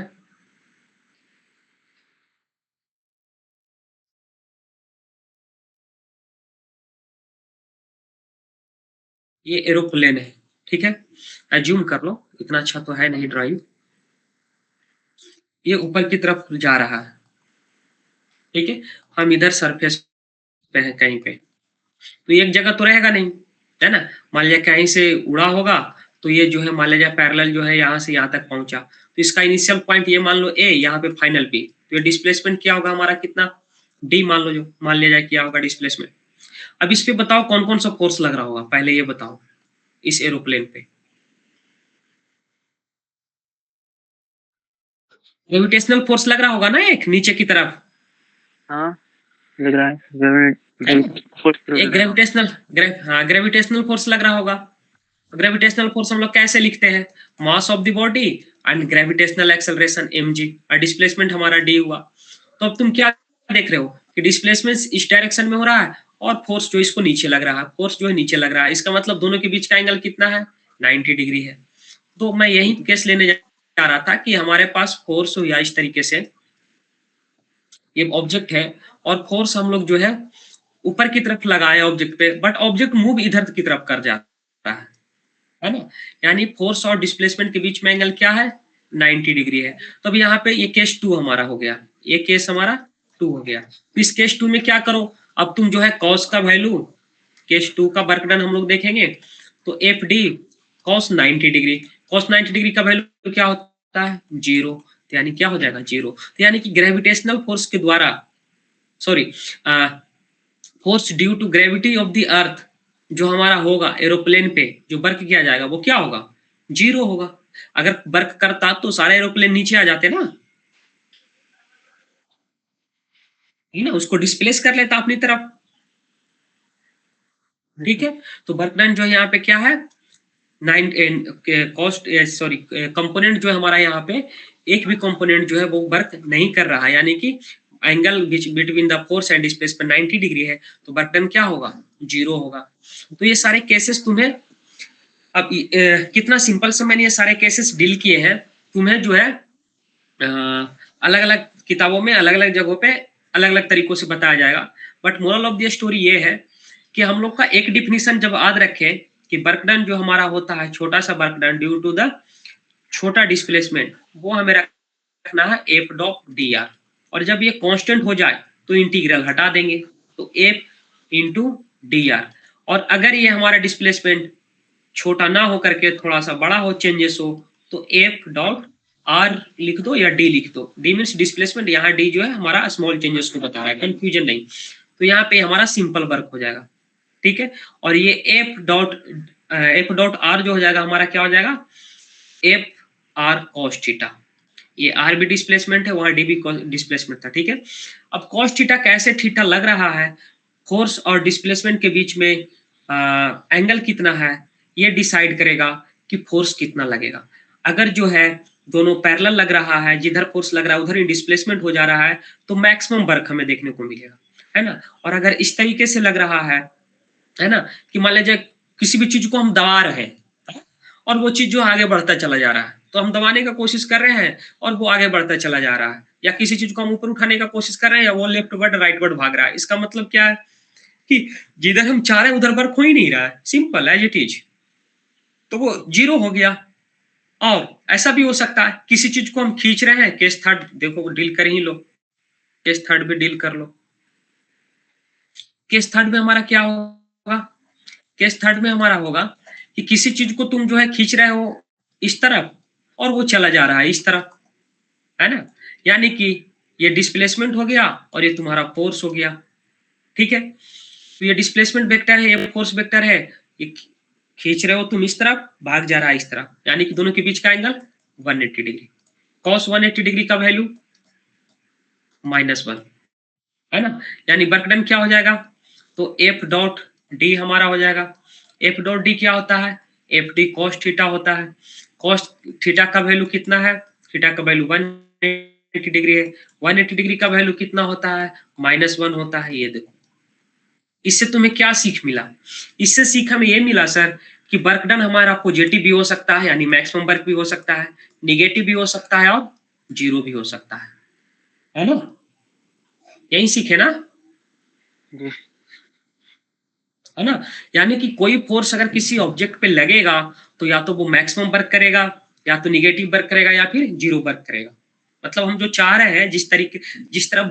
ये एरोप्लेन है, ठीक है, एज्यूम कर लो, इतना अच्छा तो है नहीं ड्राइंग, ये ऊपर की तरफ जा रहा है, ठीक है, हम इधर सरफेस पे हैं कहीं पे, तो एक जगह तो रहेगा नहीं, है ना, मान लिया कहीं से उड़ा होगा, तो ये जो है मान लिया पैरेलल जो है यहाँ से यहाँ तक पहुंचा, तो इसका इनिशियल पॉइंट ये मान लो ए, यहाँ पे फाइनल बी, तो ये डिस्प्लेसमेंट क्या होगा हमारा, कितना डी मान लो, जो मान लिया जाए क्या होगा डिस्प्लेसमेंट। अब इस पे बताओ कौन कौन सा फोर्स लग रहा होगा, पहले ये बताओ इस एरोप्लेन पे, ग्रेविटेशनल फोर्स लग रहा होगा ना एक नीचे की तरफ, हाँ लग रहा है, एक ग्रेविटेशनल फोर्स लग रहा होगा। ग्रेविटेशनल फोर्स हम लोग कैसे लिखते हैं, mass of the body and gravitational acceleration mg, और डिस्प्लेसमेंट हमारा d हुआ। तो अब तुम क्या देख रहे हो कि डिस्प्लेसमेंट इस डायरेक्शन में हो रहा है और फोर्स जो इसको नीचे लग रहा है, फोर्स जो है नीचे लग रहा है, इसका मतलब दोनों के बीच का एंगल कितना है, 90 डिग्री है। तो मैं यही केस लेने जा रहा था कि हमारे पास फोर्स हो या इस तरीके से ये ऑब्जेक्ट है, और फोर्स हम लोग जो है ऊपर की तरफ लगाए ऑब्जेक्ट पे, बट ऑब्जेक्ट मूव इधर की तरफ कर जाता है ना, यानी फोर्स और डिस्प्लेसमेंट के बीच में एंगल क्या है, 90 डिग्री है। तो अब यहाँ पे ये केस 2 हमारा हो गया, ये केस हमारा 2 हो गया। तो इस केस 2 में क्या करो, अब तुम जो है कॉस का वैल्यू, केस 2 का वर्क डन हम लोग देखेंगे, तो F D cos 90 degree, cos 90 degree का वैल्यू क्या होता है 0, तो यानी क्या हो जाएगा 0, तो यानी कि ग्रेविटेशनल फोर्स के द्वारा, sorry force due to gravity of the earth जो हमारा होगा एरोप्लेन पे, जो वर्क किया जाएगा वो क्या होगा 0 होगा। अगर वर्क करता तो सारे एरोप्लेन नीचे आ जाते ना, है ना, उसको डिस्प्लेस कर लेता अपनी तरफ, ठीक है। तो वर्क डन जो है यहाँ पे क्या है, 9 कॉस्ट, सॉरी कंपोनेंट जो है हमारा यहाँ पे एक भी कंपोनेंट जो है वो वर्क नहीं कर रहा है, यानी कि angle between the force and displacement 90 degree है, तो वर्क डन क्या होगा 0 होगा। तो ये सारे केसेस तुम्हें अब कितना सिंपल से मैंने ये सारे केसेस डील किए हैं, तुम्हें जो है अलग अलग किताबों में अलग अलग जगहों पे अलग अलग तरीकों से बताया जाएगा, but moral of the story ये है कि हम लोग का एक डिफिनीशन जब याद रखें कि वर्क डन जो हमारा होता है छोटा सा work done due to the छोटा डिस्प्लेसमेंट, वो हमें रखना है एफ डॉट डी आर, और जब ये कांस्टेंट हो जाए तो इंटीग्रल हटा देंगे, तो एफ इंटू डी आर, और अगर ये हमारा डिस्प्लेसमेंट छोटा ना हो करके थोड़ा सा बड़ा हो, चेंजेस हो, तो एफ डॉट आर लिख दो या डी लिख दो, डी मीन्स डिस्प्लेसमेंट, यहाँ डी जो है हमारा स्मॉल चेंजेस को बता रहा है, कंफ्यूजन नहीं, तो यहाँ पे हमारा सिंपल वर्क हो जाएगा, ठीक है। और ये एफ डॉट आर जो हो जाएगा हमारा क्या हो जाएगा, एफ आर कॉस थीटा, ये आर भी डिस्प्लेसमेंट है, वहां डी भी डिस्प्लेसमेंट था, ठीक है। अब कॉस थीटा कैसे थीटा लग रहा है, फोर्स और डिस्प्लेसमेंट के बीच में एंगल कितना है ये डिसाइड करेगा कि फोर्स कितना लगेगा। अगर जो है दोनों पैरेलल लग रहा है, जिधर फोर्स लग रहा है उधर ही डिस्प्लेसमेंट हो जा रहा है, तो मैक्सिमम वर्क हमें देखने को मिलेगा, है ना। और अगर इस तरीके से लग रहा है ना, कि मान लीजिए किसी भी चीज को हम दबा रहे हैं और वो चीज जो आगे बढ़ता चला जा रहा है, तो हम दबाने का कोशिश कर रहे हैं और वो आगे बढ़ता चला जा रहा है, या किसी चीज को हम ऊपर उठाने का कोशिश कर रहे हैं या वो लेफ्ट वर्ड राइट वर्ड भाग रहा है, इसका मतलब क्या है कि जिधर हम चाह रहे हैं उधर वर्क हो ही नहीं रहा है, सिंपल एज इट इज, तो वो 0 हो गया, और ऐसा भी हो सकता है किसी चीज को हम खींच रहे हैं, केस थर्ड देखो डील कर ही लो, केस थर्ड भी डील कर लो। केस थर्ड में हमारा क्या होगा, केस थर्ड में हमारा होगा कि किसी चीज को तुम जो है खींच रहे हो इस तरफ और वो चला जा रहा है इस तरफ, है ना, यानी कि ये डिस्प्लेसमेंट हो गया और ये तुम्हारा फोर्स हो गया, ठीक है। तो ये डिस्प्लेसमेंट वेक्टर है, ये फोर्स वेक्टर है, ये खींच रहे हो तुम इस तरफ, भाग जा रहा है इस तरफ, यानी कि दोनों के बीच का एंगल 180 डिग्री। कॉस 180 डिग्री का वैल्यू -1, है ना, यानी वर्क डन क्या हो जाएगा, तो एफ डॉट डी हमारा हो जाएगा। एफ डॉट डी क्या होता है, एफ डी कॉस थीटा होता है। कॉस थीटा का वैल्यू कितना है, थीटा का वैल्यू 180 डिग्री है, 180 डिग्री का वैल्यू कितना होता है, -1 होता है। ये देखो इससे तुम्हें क्या सीख मिला, इससे सीख हमें ये मिला सर कि वर्क डन हमारा पॉजिटिव भी हो सकता है, यानी मैक्सिमम वर्क भी हो सकता है, निगेटिव भी हो सकता है और जीरो भी हो सकता है ना, यही सीखे ना, जी। है ना। यानी कि कोई फोर्स अगर किसी ऑब्जेक्ट पे लगेगा तो या तो वो मैक्सिमम वर्क करेगा, या तो निगेटिव वर्क करेगा, या फिर जीरो वर्क करेगा। मतलब हम जो चाह रहे हैं जिस तरह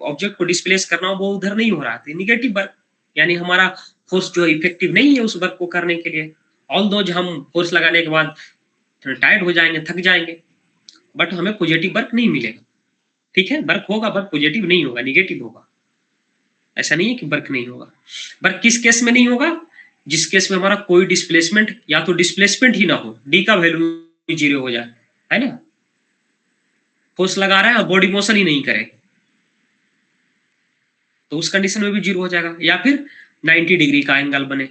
ऑब्जेक्ट को डिस्प्लेस करना हो वो उधर नहीं हो रहा है, निगेटिव वर्क, यानी हमारा फोर्स जो इफेक्टिव नहीं है उस वर्क को करने के लिए। ऑल दो हम फोर्स लगाने के बाद टायर्ड हो जाएंगे, थक जाएंगे, बट हमें पॉजिटिव वर्क नहीं मिलेगा, ठीक है। वर्क होगा बट पॉजिटिव नहीं होगा, निगेटिव होगा। ऐसा नहीं है कि वर्क नहीं होगा। वर्क किस केस में नहीं होगा, जिस केस में हमारा कोई डिस्प्लेसमेंट या तो डिस्प्लेसमेंट ही ना हो, डी का वैल्यू जीरो हो जाए, है ना, फोर्स लगा रहा है और बॉडी मोशन ही नहीं करे, तो उस कंडीशन में भी जीरो हो जाएगा। या फिर 90 डिग्री का एंगल बने,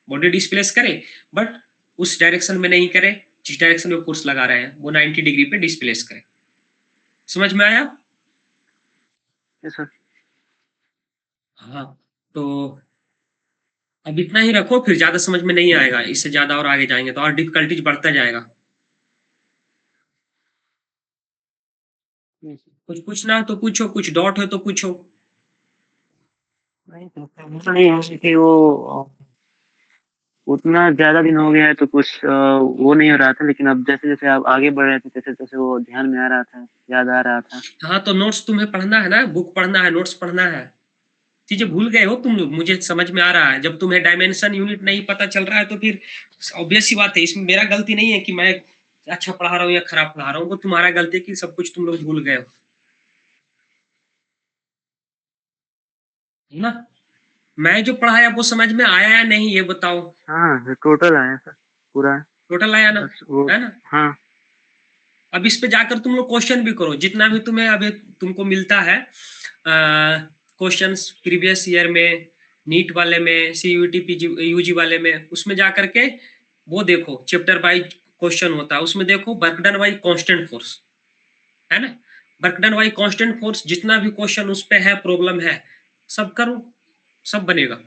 बॉडी डिस्प्लेस करे बट उस डायरेक्शन में नहीं करे जिस डायरेक्शन में फोर्स लगा रहे हैं, वो 90 डिग्री पे डिस्प्लेस करे। समझ में आया? Yes sir. हाँ, तो अब इतना ही रखो, फिर ज्यादा समझ में नहीं आएगा, इससे ज्यादा और आगे जाएंगे तो और डिफिकल्टीज बढ़ता जाएगा। कुछ पूछना है तो पूछो, कुछ डाउट है तो पूछो। नहीं तो नहीं है कि वो उतना ज्यादा दिन हो गया है तो कुछ वो नहीं हो रहा था, लेकिन अब जैसे जैसे आप आगे बढ़ रहे थे तैसे तैसे वो ध्यान में आ रहा था, याद आ रहा था। हाँ, तो नोट्स तुम्हें पढ़ना है ना, बुक पढ़ना है, नोट्स पढ़ना है। चीजें भूल गए हो तुम लोग, मुझे समझ में आ रहा है। जब तुम्हें डायमेंशन यूनिट नहीं पता चल रहा है तो फिर ऑब्वियस सी बात है, इसमें मेरा गलती नहीं है कि मैं अच्छा पढ़ा रहा हूँ या खराब पढ़ा रहा हूँ, वो तुम्हारा गलती है कि सब कुछ तुम लोग भूल गए हो, है ना। मैं जो पढ़ाया वो समझ में आया या नहीं ये बताओ। हाँ टोटल आया सर पूरा। टोटल आया ना, बस वो। है ना। हाँ। अब इस पे जाकर तुम लोग क्वेश्चन भी करो, जितना भी तुम्हें अभी तुमको मिलता है क्वेश्चंस प्रीवियस ईयर में, नीट वाले में, सीयूटी यूजी वाले में, उसमें जाकर के वो देखो, चैप्टर वाइज क्वेश्चन होता है, उसमें देखो work done by constant force, है ना, work done by constant force, जितना भी क्वेश्चन उस पे है, प्रॉब्लम है, सब करो, सब बनेगा।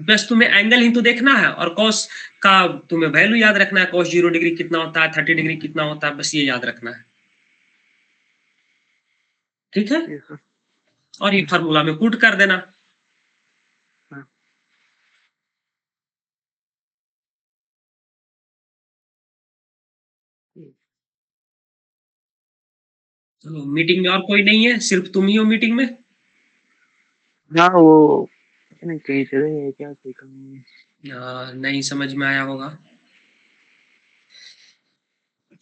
बस तुम्हें एंगल ही तो देखना है, और कॉस का तुम्हें वैल्यू याद रखना है, कॉस 0 डिग्री कितना होता है, 30 डिग्री कितना होता है, बस ये याद रखना है, ठीक है। ठीक है। और ये फार्मूला में पुट कर देना। हाँ। चलो, मीटिंग में और कोई नहीं है, सिर्फ तुम ही हो मीटिंग में। हाँ वो पता नहीं कहीं चले गए क्या, कोई काम नहीं। नहीं समझ में आया होगा।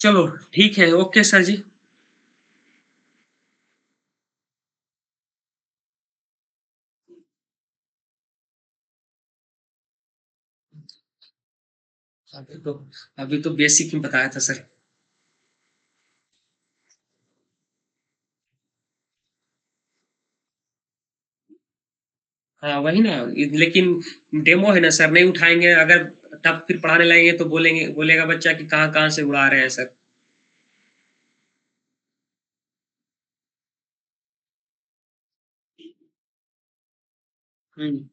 चलो ठीक है, ओके सर जी। अभी तो अभी तो बेसिक ही बताया था सर। हाँ वही ना, लेकिन डेमो है ना सर, नहीं उठाएंगे अगर, तब फिर पढ़ाने लगेंगे तो बोलेगा बच्चा कि कहाँ कहाँ से उड़ा रहे हैं सर। हम्म।